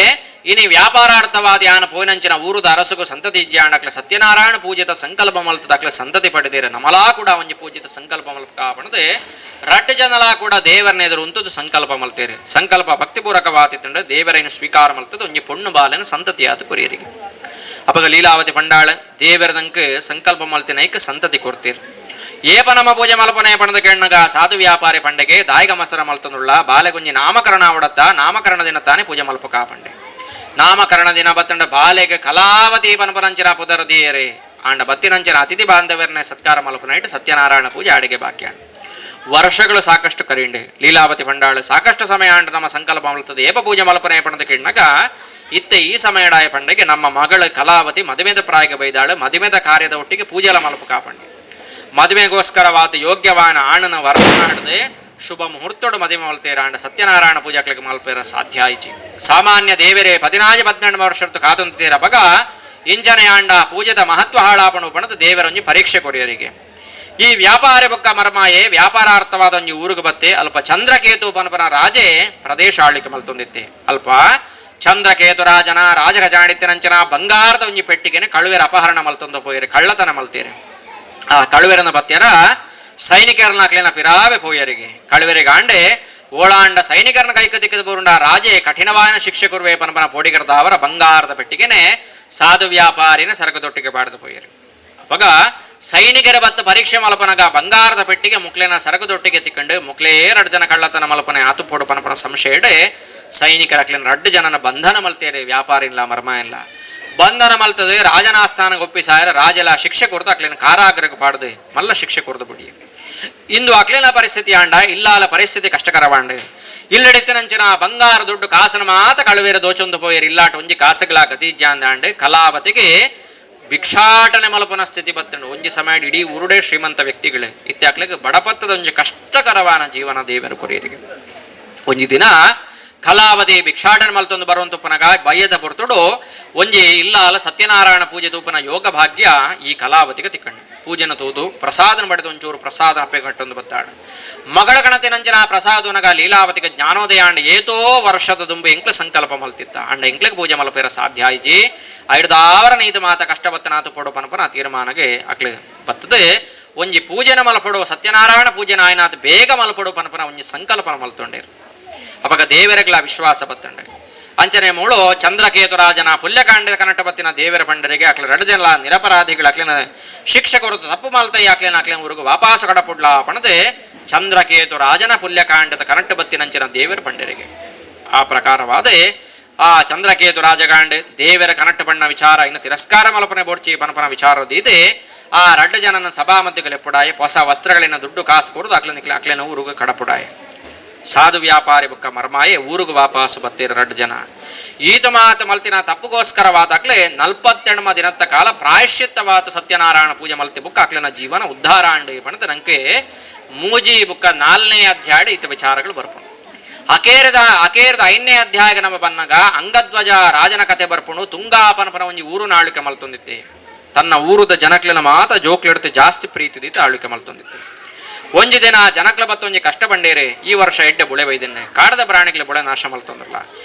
ಇನಿ ವ್ಯಾಪಾರಾರ್ಥವಾದ ಯಾನ ಪೋಯ್ನಂಚಿನ ಊರುದ ಅರಸುಗು ಸಂತತಿ ಇಜ್ಜಾಂಡಕ್ಲ ಸತ್ಯನಾರಾಯಣ ಪೂಜಿತ ಸಂಕಲ್ಪ ಮಲ್ತದಕ್ಲ ಸಂತತಿ ಪಡೆದೇರೆ ನಮಲಾ ಕೂಡ ಒಂಜಿ ಪೂಜಿತ ಸಂಕಲ್ಪ ಮಲ್ಪಕ ಪಣದೆ ರಡ್ಡು ಜನಲಾ ಕೂಡ ದೇವರನ ಎದುರು ಉಂತದ್ದು ಸಂಕಲ್ಪ ಮಲ್ತೇರೆ. ಸಂಕಲ್ಪ ಭಕ್ತಿಪೂರ್ವಕವಾತಿತ್ತಂದ್ರೆ ದೇವರನ್ನು ಸ್ವೀಕಾರ ಮಲ್ತದ್ದು ಒಂಜಿ ಪೊಣ್ಣು ಬಾಲನ ಸಂತತಿ ಆತ ಕುರಿಯರಿಗೆ. ಅಪಗ ಲೀಲಾವತಿ ಪಂಡಾಳ ದೇವರದಂಕ ಸಂಕಲ್ಪ ಮಲ್ತಿನೈಕ ಸಂತತಿ ಕೊಡ್ತೀರಿ. ಏಪನಮ ಪೂಜೆ ಮಲ್ಪನೆ ಪಣದ ಕೆಣ್ಣಗ ಸಾಧು ವ್ಯಾಪಾರಿ ಪಂಡೆಗೆ ದಾಯಿಗ ಮಸರ ಮಲ್ತನುಳ್ಳ ಬಾಲೆಗುಂಜಿ ನಾಮಕರಣ ಅವಡತ್ತ ನಾಮಕರಣ ದಿನ ತಾನೇ ಪೂಜೆ ಮಲ್ಪಕ ಪಂಡೆ. ನಾಮಕರಣ ದಿನ ಬತ್ತಂಡ ಬಾಲೆಗೆ ಕಲಾವತಿ ಪನಪನಂಚಿನ ಪುದರ ದಿಯರೆ ಆಂಡ ಬತ್ತಿನಂಚಿನ ಅತಿಥಿ ಬಾಂಧವ್ಯರನ್ನ ಸತ್ಕಾರ ಮಲ್ಪನ ಇಟ್ಟು ಸತ್ಯನಾರಾಯಣ ಪೂಜೆ ಅಡಿಗೆ ಬಾಕ್ಯ. ವರ್ಷಗಳು ಸಾಕಷ್ಟು ಕರಿಂಡೆ ಲೀಲಾವತಿ ಪಂಡಾಳು ಸಾಕಷ್ಟು ಸಮಯ ಆಂಡ ನಮ್ಮ ಸಂಕಲ್ಪ ಮಲ್ತದೆ ಏಪ ಪೂಜೆ ಮಲ್ಪನೆ ಪಣದ ಕೆಣ್ಣಗ ಇತ್ತೆ ಈ ಸಮಯಡಾಯ ಪಂಡೆಗೆ ನಮ್ಮ ಮಗಳ ಕಲಾವತಿ ಮದುವೆದ ಪ್ರಾಯಗೆ ಬೈದಾಳು. ಮದುವೆದ ಕಾರ್ಯದ ಒಟ್ಟಿಗೆ ಪೂಜೆಲ ಮಲ್ಪಕ ಪಂಡೆ. ಮದುವೆಗೋಸ್ಕರವಾದ ಯೋಗ್ಯವಾನ ಆಣನ ವರನಾಡದೆ ಶುಭ ಮುಹೂರ್ತೋಡು ಮದುವೆ ಮಲ್ತೇರಾಂಡ ಸತ್ಯನಾರಾಯಣ ಪೂಜಾಕ್ಲಿಗೆ ಮಲ್ಪೇರ ಸಾಧ್ಯ ಆಯ್ಚಿ. ಸಾಮಾನ್ಯ ದೇವರೇ 14-12 ವರ್ಷದ್ದು ಕಾತೊಂತೀರ ಬಗ ಇಂಜನೆ ಆಂಡ ಪೂಜೆದ ಮಹತ್ವ ಹಾಳಾಪಣು ಪಣದು ದೇವರೊಂಜಿ ಪರೀಕ್ಷೆ ಕೊರಿಯರಿಗೆ. ಈ ವ್ಯಾಪಾರ ಬೊಕ್ಕ ಮರ್ಮಾಯೇ ವ್ಯಾಪಾರಾರ್ಥವಾದ ಒಂಜಿ ಊರಿಗೆ ಬತ್ತೆ. ಅಲ್ಪ ಚಂದ್ರಕೇತು ಪನಪನ ರಾಜೇ ಪ್ರದೇಶ ಆಳ್ಲಿಕ್ಕೆ ಮಲ್ತೊಂದಿತ್ತೆ. ಅಲ್ಪ ಚಂದ್ರಕೇತು ರಾಜನ ರಾಜಗಜಾಣಿತ್ಯನಂಚನ ಬಂಗಾರದ ಒಂಜಿ ಪೆಟ್ಟಿಗೆನೆ ಕಳುವೆರ ಅಪಹರಣ ಮಲ್ತೊಂದು ಪೋಯಿರೆ ಕಳ್ಳತನ ಮಲ್ತೇರೆ. ಆ ಕಳುವೆರನ ಬತ್ತೆರ ಸೈನಿಕರನ್ನ ಕ್ಲೇನ ಪಿರಾವೆ ಪೋಯರಿಗೆ ಕಳುವೆರಿಗೆ ಆಂಡೆ ಓಳಾಂಡ ಸೈನಿಕರನ್ನ ಕೈಕ ದಿಕ್ಕದ ಬೋರುಂಡ ರಾಜೇ ಕಠಿಣವಾದ ಶಿಕ್ಷೆ ಕೊರುವೆ ಪನಪನ ಪೋಡಿಗರದ ಅವರ ಬಂಗಾರದ ಪೆಟ್ಟಿಗೆನೆ ಸಾಧು ವ್ಯಾಪಾರಿನ ಸರಕದೊಟ್ಟಿಗೆ ಬಾಡದು ಪೋಯರು. ಅವಾಗ ಸೈನಿಕರ ಬತ್ತ ಪರೀಕ್ಷೆ ಮಲ್ಪನಗ ಬಂಗಾರದ ಪೆಟ್ಟಿಗೆ ಮುಕ್ಲೇನ ಸರಕದೊಟ್ಟಿಗೆ ತಿಕ್ಕೊಂಡು ಮುಕ್ಲೇ 2 ಜನ ಕಳ್ಳತನ ಮಲ್ಪನೆ ಆತು ಪೋಡು ಪನಪನ ಸಂಶಯಡೆ ಸೈನಿಕರ ಕ್ಲೇನ 2 ಜನನ ಬಂಧನ ಮಲ್ತೇರೆ. ವ್ಯಾಪಾರ ಇಲ್ಲ ಮರ್ಮ ಇಲ್ಲ ಬಂಧನ ಮಲ್ತದೆ. ರಾಜನ ಆಸ್ಥಾನಕ್ಕೆ ಒಪ್ಪಿಸಾಯರ ರಾಜಲ ಶಿಕ್ಷೆ ಕೊಡ್ದು ಅಕ್ಲೇನ ಕಾರಾಗೃಹಕ್ಕೆ ಪಾಡ್ದು ಮಲ್ಲ ಶಿಕ್ಷೆ ಕೊಡ್ದು ಬಿಡಿ. ಇಂದು ಅಕ್ಲೇನ ಪರಿಸ್ಥಿತಿ ಆಂಡ ಇಲ್ಲಾಲ ಪರಿಸ್ಥಿತಿ ಕಷ್ಟಕರವಾಂಡ ಇಲ್ಲಡಿತ್ತಿನಂಚಿನ ಬಂಗಾರ ದುಡ್ಡು ಕಾಸನ ಮಾತ ಕಳುವೇರ ದೋಚೊಂದು ಪೋಯರು ಇಲ್ಲಾಟ ಒಂಜಿ ಕಾಸುಗಳ ಗತಿಜ್ಜಾಂದಾಂಡೆ ಕಲಾವತಿಗೆ ಭಿಕ್ಷಾಟನೆ ಮಲ್ಪನ ಸ್ಥಿತಿ ಬತ್ತಂಡು. ಒಂಜಿ ಸಮಯ ಇಡೀ ಊರುಡೆ ಶ್ರೀಮಂತ ವ್ಯಕ್ತಿಗಳು ಇತ್ತೆ ಅಕ್ಲಿಗೆ ಬಡಪತ್ತದ ಒಂಜಿ ಕಷ್ಟಕರವಾನ ಜೀವನ ದೇವರು ಕೊರಿಯರಿಗೆ. ಒಂಜಿ ದಿನ ಕಲಾವತಿ ಭಿಕ್ಷಾಟನೆ ಮಲ್ತೊಂದು ಬರುವಂತ ಉಪನಗ ಬಯ್ಯದ ಹೊರತುಡು ಒಂಜಿ ಇಲ್ಲಾಲ ಸತ್ಯನಾರಾಯಣ ಪೂಜೆ ತೂಪನ ಯೋಗ ಭಾಗ್ಯ ಈ ಕಲಾವತಿಗೆ ತಿಕ್ಕಂಡು. ಪೂಜೆನ ತೂದು ಪ್ರಸಾದನ ಬಡಿದು ಒಂಚೂರು ಪ್ರಸಾದ ಅಪ್ಪೆ ಕಟ್ಟೊಂದು ಬತ್ತಾಳು. ಮಗಳ ಗಣತಿನಂಚಿನ ಪ್ರಸಾದನಗ ಲೀಲಾವತಿಗೆ ಜ್ಞಾನೋದಯ ಅಂಡ ಏತೋ ವರ್ಷದ ದುಂಬು ಎಂಕ್ಲ ಸಂಕಲ್ಪ ಮಲ್ತಿತ್ತ ಅಂಡ ಎಂಕ್ಲಿಗೆ ಪೂಜೆ ಮಲ್ಪೇರ ಸಾಧ್ಯ ಆಯ್ಜಿ. ಐಡ್ದಾವರ ನೀತು ಮಾತ ಕಷ್ಟಪತ್ತನಾತು ಪೊಡು ಪನಪನ ತೀರ್ಮಾನಗೆ ಅಕ್ಲೆ ಬತ್ತದೆ. ಒಂಜಿ ಪೂಜೆನ ಮಲ್ಪಡು ಸತ್ಯನಾರಾಯಣ ಪೂಜೆನ ಆಯ್ನಾತ್ ಬೇಗ ಮಲ್ಪಡು ಪನಪನ ಒಂಜಿ ಸಂಕಲ್ಪನ ಮಲ್ತೊಂಡೇರು. ಅಪಗ ದೇವರೆಗಳ ವಿಶ್ವಾಸ ಬತ್ತಂಡೆ ಅಂಚನೆ ಮೂಳು ಚಂದ್ರಕೇತುರಾಜನ ಪುಲ್ಯಕಾಂಡದ ಕನಟ ಬತ್ತಿನ ದೇವರ ಪಂಡರಿಗೆ ಅಕ್ಲ ರಡ ಜನ ನಿರಪರಾಧಿಗಳು ಅಕ್ಲಿನ ಶಿಕ್ಷಕರು ತಪ್ಪು ಮಾಲ್ತೈ ಅಕ್ಲೇನ ಊರಿಗೆ ವಾಪಾಸ ಕಡಪುಡ್ಲ ಪಣದೆ ಚಂದ್ರಕೇತು ರಾಜನ ಪುಲ್ಯಕಾಂಡದ ಕನಟ ಬತ್ತಿನಂಚಿನ ದೇವರ ಪಂಡರಿಗೆ ಆ ಪ್ರಕಾರವಾದ ಆ ಚಂದ್ರಕೇತು ರಾಜಗಾಂಡ್ ದೇವರ ಕನಟ್ಟ ಬಣ್ಣ ವಿಚಾರ ಇನ್ನು ತಿರಸ್ಕಾರ ಮಲಪನೆ ಬೋಡ್ಚಿ ಪನಪನ ವಿಚಾರದೀದೆ ಆ ರಡ್ಡ ಜನನ ಸಭಾ ಮಧ್ಯಗಳೆಪ್ಪುಡಾಯ ಹೊಸ ವಸ್ತ್ರಗಳಿನ ದುಡ್ಡು ಕಾಸು ಕೊಡೋದು ಅಕ್ಲೇನ ಊರಿಗೆ ಕಡಪುಡಾಯ ಸಾಧು ವ್ಯಾಪಾರಿ ಬುಕ್ಕ ಮರ್ಮಾಯೆ ಊರಿಗೆ ವಾಪಸ್ ಬತ್ತೀರ ರಡ್ಡ ಜನ ಈತ ಮಾತ ಮಲ್ತಿನ ತಪ್ಪುಗೋಸ್ಕರವಾದಾಗ್ಲೇ 48 ದಿನದ ಕಾಲ ಪ್ರಾಯಶ್ಚಿತ್ತವಾದ ಸತ್ಯನಾರಾಯಣ ಪೂಜೆ ಮಲ್ತಿ ಬುಕ್ಕ ಅಕ್ಲಿನ ಜೀವನ ಉದ್ಧಾರ ಅಂಡಿ ಪಣದ ನಂಗೆ ಮೂಜಿ ಬುಕ್ಕ 4ನೇ ಅಧ್ಯಾಯ ಈತ ವಿಚಾರಗಳು ಬರ್ಪುಣು ಅಕೇರದ 5ನೇ ಅಧ್ಯಾಯ ನಮ್ಮ ಬನ್ನಗ ಅಂಗಧ್ವಜ ರಾಜನ ಕತೆ ಬರ್ಪುಣು ತುಂಗಾಪನಪನ ಒಂಜಿ ಊರು ಆಳ್ವಿಕೆ ಮಲ್ತೊಂದಿತ್ತೆ ತನ್ನ ಊರುದ ಜನಕ್ಲಿನ ಮಾತ ಜೋಕ್ಲಿಡ್ತೆ ಜಾಸ್ತಿ ಪ್ರೀತಿದಿತ್ತು ಆಳ್ವಿಕೆ ಮಲ್ತೊಂದಿತ್ತೆ ಒಂಜಿ ದಿನ ಜನಕ್ಲ ಬತ್ತ ಒಂಜಿ ಕಷ್ಟ ಬಂಡೇರೆ ಈ ವರ್ಷ ಎಡ್ಡೆ ಬುಳೆ ಬೈದನ್ನೆ ಕಾಡದ ಪ್ರಾಣಿಗ್ಲೆ ಬುಳೆ ನಾಶ ಮಲ್ತೊಂದ್ರಲ್ಲ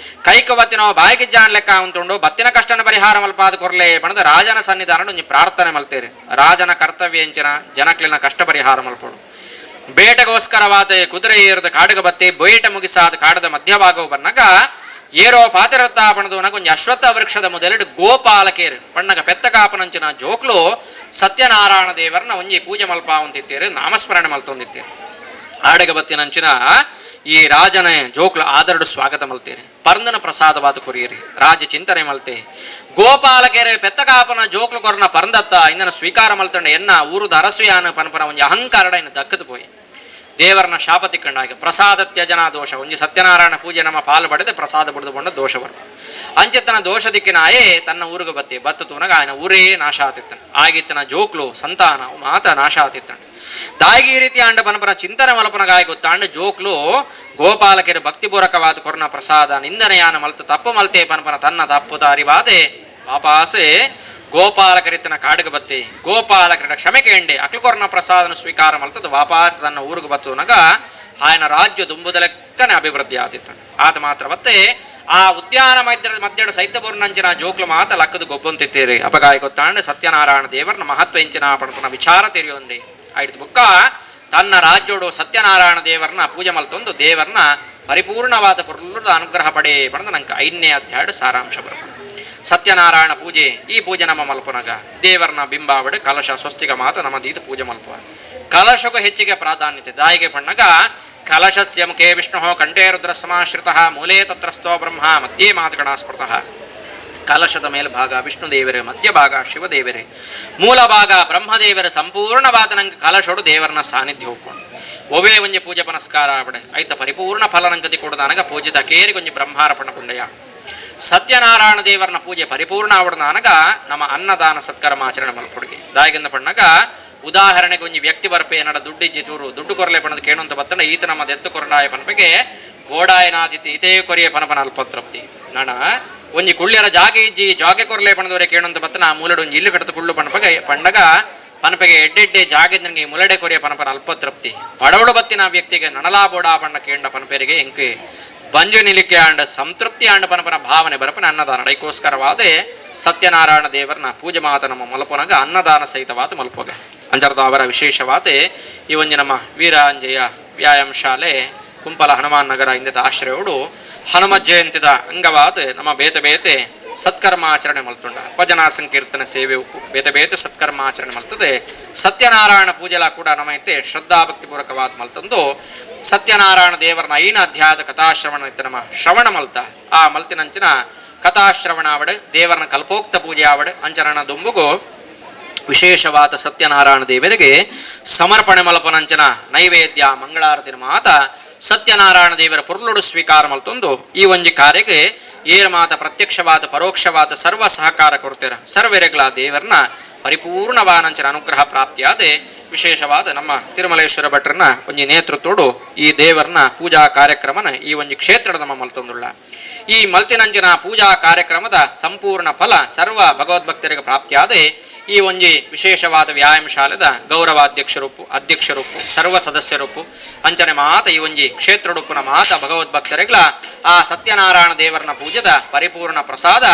ಕೈಕ ಬತ್ತಿನ ಬಾಯಿಗೆ ಜಾನ್ ಲೆಕ್ಕ ಉಂಟುಂಡು ಬತ್ತಿನ ಕಷ್ಟನ ಪರಿಹಾರ ಮಲ್ಪಾದ ಕೊರ್ಲೆ ಪಣದ ರಾಜನ ಸನ್ನಿಧಾನ ಒಂಜಿ ಪ್ರಾರ್ಥನೆ ಮಲ್ತೇರಿ ರಾಜನ ಕರ್ತವ್ಯ ಎಂಚಿನ ಜನಕ್ಲಿನ ಕಷ್ಟ ಪರಿಹಾರ ಮಲ್ಪಡು ಬೇಟೆಗೋಸ್ಕರವಾದ ಕುದುರೆ ಏರದ ಕಾಡಿಗೆ ಬತ್ತಿ ಬೇಟೆ ಮುಗಿಸಾದ ಕಾಡದ ಮಧ್ಯಭಾಗವು ಬನ್ನಗ ಏರೋ ಪಾತಿರತ್ತ ಪಣದವನಗ ಒಂಜಿ ಅಶ್ವತ್ಥ ವೃಕ್ಷದ ಮೊದಲೆಡು ಗೋಪಾಲಕೇರು ಪಣ್ಣಗ ಪೆತ್ತಕಾಪನಂಚಿನ ಜೋಕ್ಲು ಸತ್ಯನಾರಾಯಣ ದೇವರನ್ನ ಒಂಜಿ ಪೂಜೆ ಮಲ್ಪ ಅಂತಿತ್ತೇರಿ ನಾಮಸ್ಮರಣೆ ಮಲ್ತೊಂದಿತ್ತೇರಿ ಆಡೆಗೆ ಬತ್ತಿನಂಚಿನ ಈ ರಾಜನ ಜೋಕ್ಲು ಆದರಡು ಸ್ವಾಗತ ಮಲ್ತೇರಿ ಪರಂದನ ಪ್ರಸಾದವಾದ ಕೊರಿಯರಿ ರಾಜ ಚಿಂತನೆ ಮಲ್ತೆ ಗೋಪಾಲಕೇರೆ ಪೆತ್ತಕಾಪನ ಜೋಕ್ಲು ಕೊರನ ಪರಂದತ್ತ ಇಂದನ ಸ್ವೀಕಾರ ಮಲ್ತಂಡ ಎನ್ನ ಊರುದ ಅರಸುಯಾನ ಪನಪನ ಒಂಜಿ ಅಹಂಕಾರಡ ಇನ್ನು ದಕ್ಕದು ಪೋಯಿ ದೇವರನ್ನ ಶಾಪ ತಿಕ್ಕಂಡಾಗ ಪ್ರಸಾದ ತ್ಯಜನ ದೋಷ ಒಂಜಿ ಸತ್ಯನಾರಾಯಣ ಪೂಜೆ ನಮ್ಮ ಪಾಲು ಪಡೆದು ಪ್ರಸಾದ ಬಿಡಿದುಕೊಂಡ ದೋಷ ಬರ್ತು ಅಂಚೆತ್ತನ ದೋಷ ದಿಕ್ಕಿನ ಆಯೇ ತನ್ನ ಊರಿಗೆ ಬತ್ತು ತೂನಗ ಆಯ್ನ ಊರೇ ನಾಶ ಆತಿತ್ತನು ಆಗಿತ್ತನ ಜೋಕ್ಲು ಸಂತಾನ ಮಾತ ನಾಶ ಆತಿತ್ತನು ದಾಗಿ ಈ ರೀತಿ ಆಂಡ ಪನಪನ ಚಿಂತನೆ ಮಲಪನಗಾಯ ಗೊತ್ತಾಂಡ ಜೋಕ್ಲು ಗೋಪಾಲಕರ ಭಕ್ತಿಪೂರ್ವಕವಾದ ಕೊರನ ಪ್ರಸಾದ ನಿಂದನೆಯಾನ ಮಲ್ತ ತಪ್ಪು ಮಲ್ತೆ ಪನಪನ ತನ್ನ ತಪ್ಪುದ ಅರಿವಾದೆ ವಾಪಾಸೆ ಗೋಪಾಲಕರಿತನ ಕಾಡಿಗೆ ಬತ್ತಿ ಗೋಪಾಲಕರ ಕ್ಷಮೆ ಕೇಂಡೆ ಅಕ್ಲಕೊರ್ನ ಪ್ರಸಾದನ ಸ್ವೀಕಾರ ಮಲ್ತದ ವಾಪಾಸ ತನ್ನ ಊರಿಗೆ ಬತ್ತುನಗ ಆಯನ ರಾಜ್ಯ ದುಂಬುದ ಲೆಕ್ಕನೆ ಅಭಿವೃದ್ಧಿ ಆತಿತ್ತು ಆತ ಮಾತ್ರ ಮತ್ತೆ ಆ ಉದ್ಯಾನ ಮಧ್ಯದ ಸೈತಪೂರ್ಣಂಚಿನ ಜೋಕ್ಲು ಮಾತ ಲಕ್ಕದ ಗೊಬ್ಬಂತಿತ್ತೀರಿ ಅಪಗಾಯ ಗೊತ್ತಾಂಡ ಸತ್ಯನಾರಾಯಣ ದೇವರನ ಮಹತ್ವ ಎಂಚಿನ ಪಣಪನ ವಿಚಾರ ತೆರೆಯೊಂದಿ ಆಯ್ತು ಬುಕ್ಕ ತನ್ನ ರಾಜ್ಯೋಡು ಸತ್ಯನಾರಾಯಣ ದೇವರನ್ನ ಪೂಜೆ ಮಲ್ತೊಂದು ದೇವರನ್ನ ಪರಿಪೂರ್ಣವಾದ ಪುರ್ಲುದ ಅನುಗ್ರಹ ಪಡೆ ಪಡೆದ ನಂಗೆ 5ನೇ ಅಧ್ಯಾಯ ಸಾರಾಂಶ ಬರ್ತದೆ ಸತ್ಯನಾರಾಯಣ ಪೂಜೆ ಈ ಪೂಜೆ ನಮ್ಮ ಮಲ್ಪನಾಗ ದೇವರನ್ನ ಬಿಂಬಾವಡೆ ಕಲಶ ಸ್ವಸ್ತಿಕ ಮಾತ ನಮ್ಮ ದೀತ ಪೂಜೆ ಮಲ್ಪುವ ಕಲಶಕ್ಕೂ ಹೆಚ್ಚಿಗೆ ಪ್ರಾಧಾನ್ಯತೆ ದಾಯಿಗೆ ಪಣ್ಣಗ ಕಲಶಸ್ಯ ಮುಖೇ ವಿಷ್ಣು ಕಂಠೇ ರುದ್ರ ಸಮಾಶ್ರಿತ ಮೂಲೇ ತತ್ರಸ್ಥೋ ಬ್ರಹ್ಮ ಮಧ್ಯೆ ಮಾತುಗಣ ಸ್ಮೃತಃ ಕಲಶದ ಮೇಲ್ಭಾಗ ವಿಷ್ಣು ದೇವರೇ ಮಧ್ಯಭಾಗ ಶಿವದೇವರೇ ಮೂಲ ಭಾಗ ಬ್ರಹ್ಮದೇವರ ಸಂಪೂರ್ಣವಾದ ನಂಗೆ ಕಲಶೋಡು ದೇವರನ್ನ ಸಾನ್ನಿಧ್ಯ ಹೋಗ್ಕೊಂಡು ಒವೇ ಒಂಜಿ ಪೂಜೆ ಪುನಸ್ಕಾರ ಆವಡೆ ಐತ ಪರಿಪೂರ್ಣ ಫಲ ನಂಗತಿ ಕೊಡದಾನಗ ಪೂಜಿತ ಕೇರಿಗೆ ಒಂಜಿ ಬ್ರಹ್ಮಾರ್ಪಣ ಪುಂಡಯ ಸತ್ಯನಾರಾಯಣ ದೇವರನ ಪೂಜೆ ಪರಿಪೂರ್ಣ ಆವಡದಾನಗ ನಮ್ಮ ಅನ್ನದಾನ ಸತ್ಕರ್ಮಾಚರಣೆ ಮಲ್ಪೊಡಿಗೆ ದಾಯಗಿಂದ ಪಣ್ಣಗ ಉದಾಹರಣೆಗೆ ಒಂಜಿ ವ್ಯಕ್ತಿ ಬರ್ಪೆ ನಡ ದುಡ್ಡಿಜ್ಜಿ ಚೂರು ದುಡ್ಡು ಕೊರಲೆ ಪಣದ ಕೇಣಂತ ಬತ್ತಂಡ ಈತ ನಮ್ಮ ದೆತ್ತು ಕೊರಡಾಯ ಪನಪೆಗೆ ಗೋಡಾಯನಾದಿತಿ ಈತೇ ಕೊರಿಯ ಪನಪನ ಅಲ್ಪತೃಪ್ತಿ ನಣ ಒಂಜಿ ಕುಳ್ಳ್ಯರ ಜಾಗೆ ಇಜ್ಜಿ ಜಾಗೆ ಕೊರಲೆ ಪಣದವರೆ ಕೇಣಂತ ಬತ್ತನ ಆ ಮೂಲೆಡು ಒಂಜಿ ಇಲ್ಲು ಕಡತ ಕುಳ್ಳು ಪಣಪಗೆ ಪಂಡಗ ಪನಪೆಗೆ ಎಡ್ಡೆಡ್ಡೆ ಜಾಗೆ ನನಗೆ ಮುಲಡೆ ಕೊರಿಯ ಪನಪನ ಅಲ್ಪತೃಪ್ತಿ ಬಡವಳು ಬತ್ತಿನ ವ್ಯಕ್ತಿಗೆ ನಣಲಾ ಬೋಡಾ ಪಣ್ಣ ಕೇಂಡ ಪನಪೇರಿಗೆ ಎಂಕೆ ಬಂಜು ನಿಲಿಕೆ ಆಂಡ ಸಂತೃಪ್ತಿ ಆಂಡ ಪನಪನ ಭಾವನೆ ಬರಪನ ಅನ್ನದಾನ ನಡೈಕೋಸ್ಕರವಾದೇ ಸತ್ಯನಾರಾಯಣ ದೇವರನ್ನ ಪೂಜೆ ಮಾತ ನಮ್ಮ ಮಲ್ಪನಾಗ ಅನ್ನದಾನ ಸಹಿತವಾದ ಮಲ್ಪೋಗೆ ಅಂಜರದ ಅವರ ವಿಶೇಷವಾದ ಈ ಒಂಜಿ ನಮ್ಮ ವೀರಾಂಜಯ ವ್ಯಾಯಾಮ ಶಾಲೆ ಕುಂಪಲ ಹನುಮಾನ್ ನಗರ ಇಂದದ ಆಶ್ರಯೋಡು ಹನುಮ ಜಯಂತಿದ ಅಂಗವಾದ ನಮ್ಮ ಬೇತೆ ಬೇತೆ ಸತ್ಕರ್ಮಾಚರಣೆ ಮಲ್ತುಂಡ ಭಜನಾ ಸಂಕೀರ್ತನ ಸೇವೆ ಉಪ್ಪು ಬೇತೆ ಬೇತೆ ಸತ್ಕರ್ಮಾಚರಣೆ ಮಲ್ತದೆ ಸತ್ಯನಾರಾಯಣ ಪೂಜೆಲ ಕೂಡ ನಮ್ಮ ಐತೆ ಶ್ರದ್ಧಾ ಭಕ್ತಿಪೂರ್ವಕವಾದ ಮಲ್ತಂದು ಸತ್ಯನಾರಾಯಣ ದೇವರನ 5ನೇ ಅಧ್ಯಾಯದ ಕಥಾಶ್ರವಣ ಇತ್ತು ನಮ್ಮ ಶ್ರವಣ ಮಲ್ತ ಆ ಮಲ್ತಿನಂಚಿನ ಕಥಾಶ್ರವಣ ಆವಡೆ ದೇವರನ ಕಲ್ಪೋಕ್ತ ಪೂಜೆ ಆವಡೆ ಅಂಚನ ದುಂಬುಗು ವಿಶೇಷವಾದ ಸತ್ಯನಾರಾಯಣ ದೇವರಿಗೆ ಸಮರ್ಪಣೆ ಮಲ್ಪನಂಚನ ನೈವೇದ್ಯ ಮಂಗಳಾರತಿನ ಮಾತ ಸತ್ಯನಾರಾಯಣ ದೇವರ ಪುರ್ಲುಡು ಸ್ವೀಕಾರ ಮಲ್ತೊಂದು ಈ ಒಂಜಿ ಕಾರ್ಯಕ್ಕೆ ಏರು ಮಾತ ಪ್ರತ್ಯಕ್ಷವಾದ ಪರೋಕ್ಷವಾದ ಸರ್ವ ಸಹಕಾರ ಕೊಡ್ತೀರ ಸರ್ವೆರೆಗ್ಲ ದೇವರನ್ನ ಪರಿಪೂರ್ಣವಾನಂಚನ ಅನುಗ್ರಹ ಪ್ರಾಪ್ತಿಯಾದೆ ವಿಶೇಷವಾದ ನಮ್ಮ ತಿರುಮಲೇಶ್ವರ ಭಟ್ರನ್ನ ಒಂಜಿ ನೇತೃತ್ವಡು ಈ ದೇವರನ್ನ ಪೂಜಾ ಕಾರ್ಯಕ್ರಮನ ಈ ಒಂಜಿ ಕ್ಷೇತ್ರದ ನಮ್ಮ ಮಲ್ತೊಂದುಳ್ಳ ಈ ಮಲ್ತಿನಂಚಿನ ಪೂಜಾ ಕಾರ್ಯಕ್ರಮದ ಸಂಪೂರ್ಣ ಫಲ ಸರ್ವ ಭಗವದ್ಭಕ್ತರಿಗೆ ಪ್ರಾಪ್ತಿಯಾದೆ ಈ ಒಂಜಿ ವಿಶೇಷವಾದ ವ್ಯಾಯಾಮ ಶಾಲೆದ ಅಧ್ಯಕ್ಷರೂಪು ಸರ್ವ ಸದಸ್ಯರೂಪು ಅಂಚನೆ ಮಾತ ಈ ಒಂಜಿ ಕ್ಷೇತ್ರಡುಪ್ಪುನ ಮಾತ ಭಗವದ್ಭಕ್ತರೆಗ್ಲ ಆ ಸತ್ಯನಾರಾಯಣ ದೇವರನ ಪೂಜೆದ ಪರಿಪೂರ್ಣ ಪ್ರಸಾದ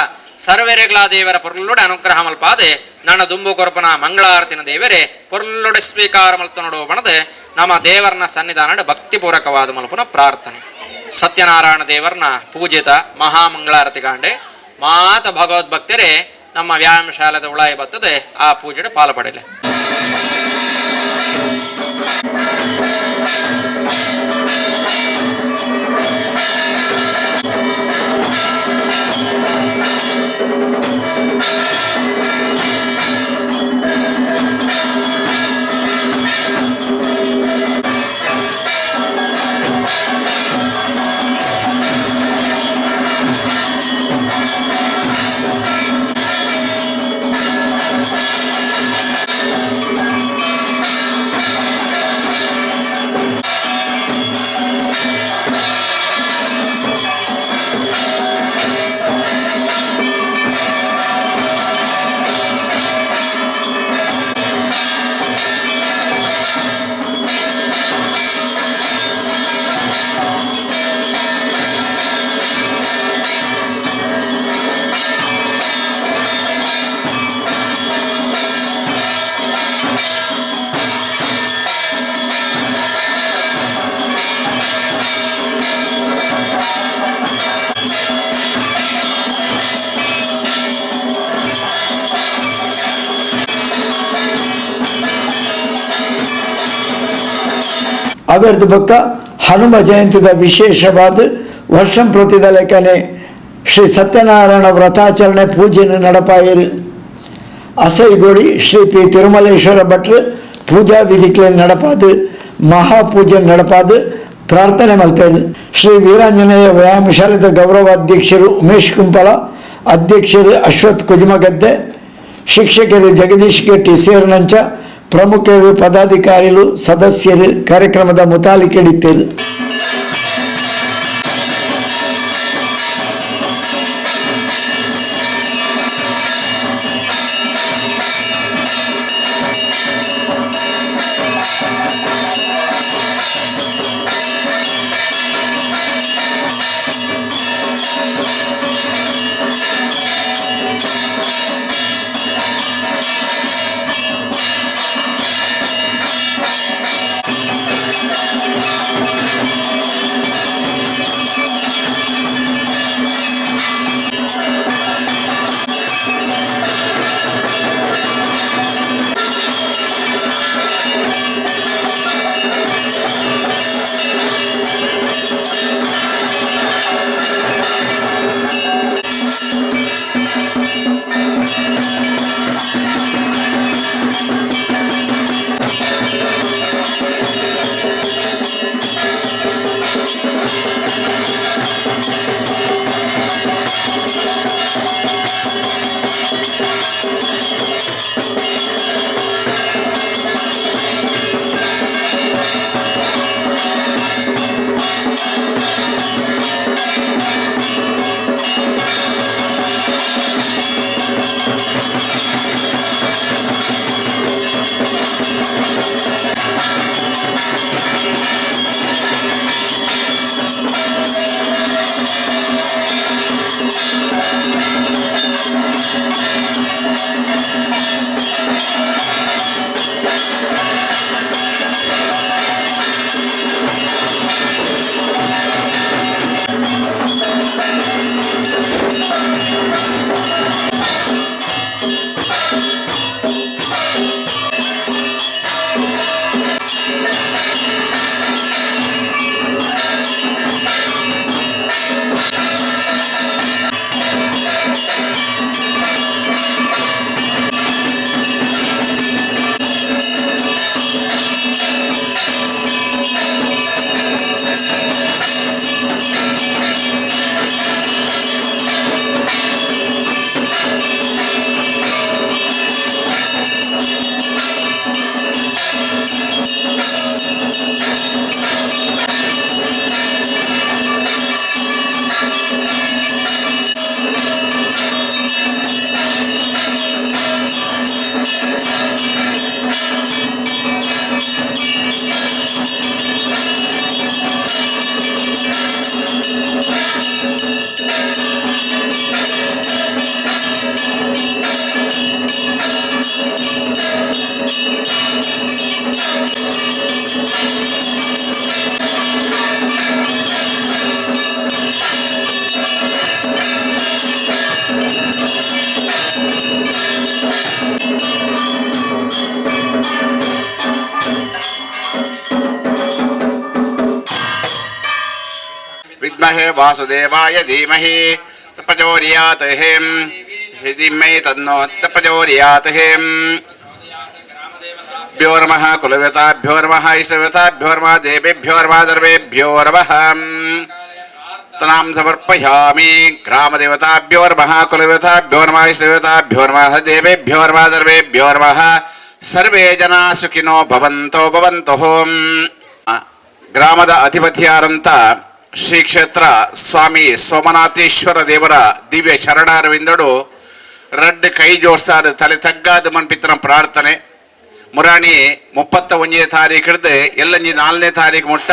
ಸರ್ವೆರೆಗ್ಲ ದೇವರ ಪೊರ್ಲುಡೆ ಅನುಗ್ರಹ ಮಲ್ಪಾದೆ ನನ್ನ ದುಂಬು ಕೊರಪನ ಮಂಗಳಾರತಿನ ದೇವರೇ ಪೊರ್ಲುಡೆ ಸ್ವೀಕಾರ ಮಲ್ತು ನೋಡುವ ಬಣದೆ ನಮ್ಮ ದೇವರನ ಸನ್ನಿಧಾನ ಭಕ್ತಿಪೂರ್ವಕವಾದ ಮಲ್ಪನ ಪ್ರಾರ್ಥನೆ ಸತ್ಯನಾರಾಯಣ ದೇವರನ್ನ ಪೂಜಿತ ಮಹಾಮಂಗಳಾರತಿ ಕಾಂಡೆ ಮಾತ ಭಗವದ್ಭಕ್ತರೇ ನಮ್ಮ ವ್ಯಾಯಾಮ ಶಾಲೆದ ಉಳಾಯಿ ಬರ್ತದೆ ಆ ಪೂಜೆಡೆ ಪಾಲ್ಪಡಲೆ. ಅವರದು ಬೊಕ್ಕ ಹನುಮ ಜಯಂತಿದ ವಿಶೇಷವಾದ ವರ್ಷಂ ಪ್ರತಿದ ಲೆಕ್ಕನೆ ಶ್ರೀ ಸತ್ಯನಾರಾಯಣ ವ್ರತಾಚರಣೆ ಪೂಜೆಯನ್ನು ನಡಪಾಯಿರು. ಅಸೈಗೋಡಿ ಶ್ರೀ ಪಿ ತಿರುಮಲೇಶ್ವರ ಭಟ್ರು ಪೂಜಾ ವಿಧಿಕ್ಲೆ ನಡಪಾದು ಮಹಾಪೂಜೆ ನಡಪಾದು ಪ್ರಾರ್ಥನೆ ಮಲ್ತೇರು. ಶ್ರೀ ವೀರಾಂಜನೇಯ ವ್ಯಾಯಾಮ ಶಾಲೆದ ಗೌರವ ಅಧ್ಯಕ್ಷರು ಉಮೇಶ್ ಕುಂಪಲ, ಅಧ್ಯಕ್ಷರು ಅಶ್ವಥ್ ಕುಜುಮಗದ್ದೆ, ಶಿಕ್ಷಕರು ಜಗದೀಶ್ ಗೆಟ್ಟಿ ಸೇರಿನಂಚ ಪ್ರಮುಖರು ಪದಾಧಿಕಾರಿಗಳು ಸದಸ್ಯರು ಕಾರ್ಯಕ್ರಮದ ಮುತಾಲಿಕೆಡಿತ್ತೇರು. ವಾಸುದೇವಾಯ ಧೀಮಹಿ ಪ್ರಚೋದಯಾತ್ ಹೇಂ ಧೀಮಹಿ ತನ್ನೋ ಪ್ರಚೋದಯಾತ್ ಹೇಂ. ಭ್ಯೋ ನಮಃ ಕುಲವ್ಯತಾಭ್ಯೋ ನಮಃ ಇಷ್ಟವ್ಯತಾಭ್ಯೋ ನಮಃ ದೇವೇಭ್ಯೋ ನಮಃ ಸರ್ವೇಭ್ಯೋ ನಮಃ. ತನಾಂ ಸಮರ್ಪಯಾಮಿ. ಗ್ರಾಮದೇವತಾಭ್ಯೋ ನಮಃ ಕುಲವ್ಯತಾಭ್ಯೋ ನಮಃ ಇಷ್ಟವ್ಯತಾಭ್ಯೋ ನಮಃ ದೇವೇಭ್ಯೋ ನಮಃ ಸರ್ವೇಭ್ಯೋ ನಮಃ. ಸರ್ವೇ ಜನ ಸುಖಿನೋ ಭವಂತೋ ಭವಂತು. ಗ್ರಾಮದ ಅಧಿಪತಿಯಾರಂಥ ಶ್ರೀ ಕ್ಷೇತ್ರ ಸ್ವಾಮಿ ಸೋಮನಾಥೇಶ್ವರ ದೇವರ ದಿವ್ಯ ಶರಣಾರವಿಂದಡು ರಡ್ಡು ಕೈ ಜೋಡ್ಸಾಡು ತಲೆ ತಗ್ಗಾದ ಮನ್ಪಿತ್ತನ ಪ್ರಾರ್ಥನೆ. ಮುರಾಣಿ 31ನೇ ತಾರೀಕು ಹಿಡಿದು ಎಲ್ಲಂಜಿ 4ನೇ ತಾರೀಕು ಮುಟ್ಟ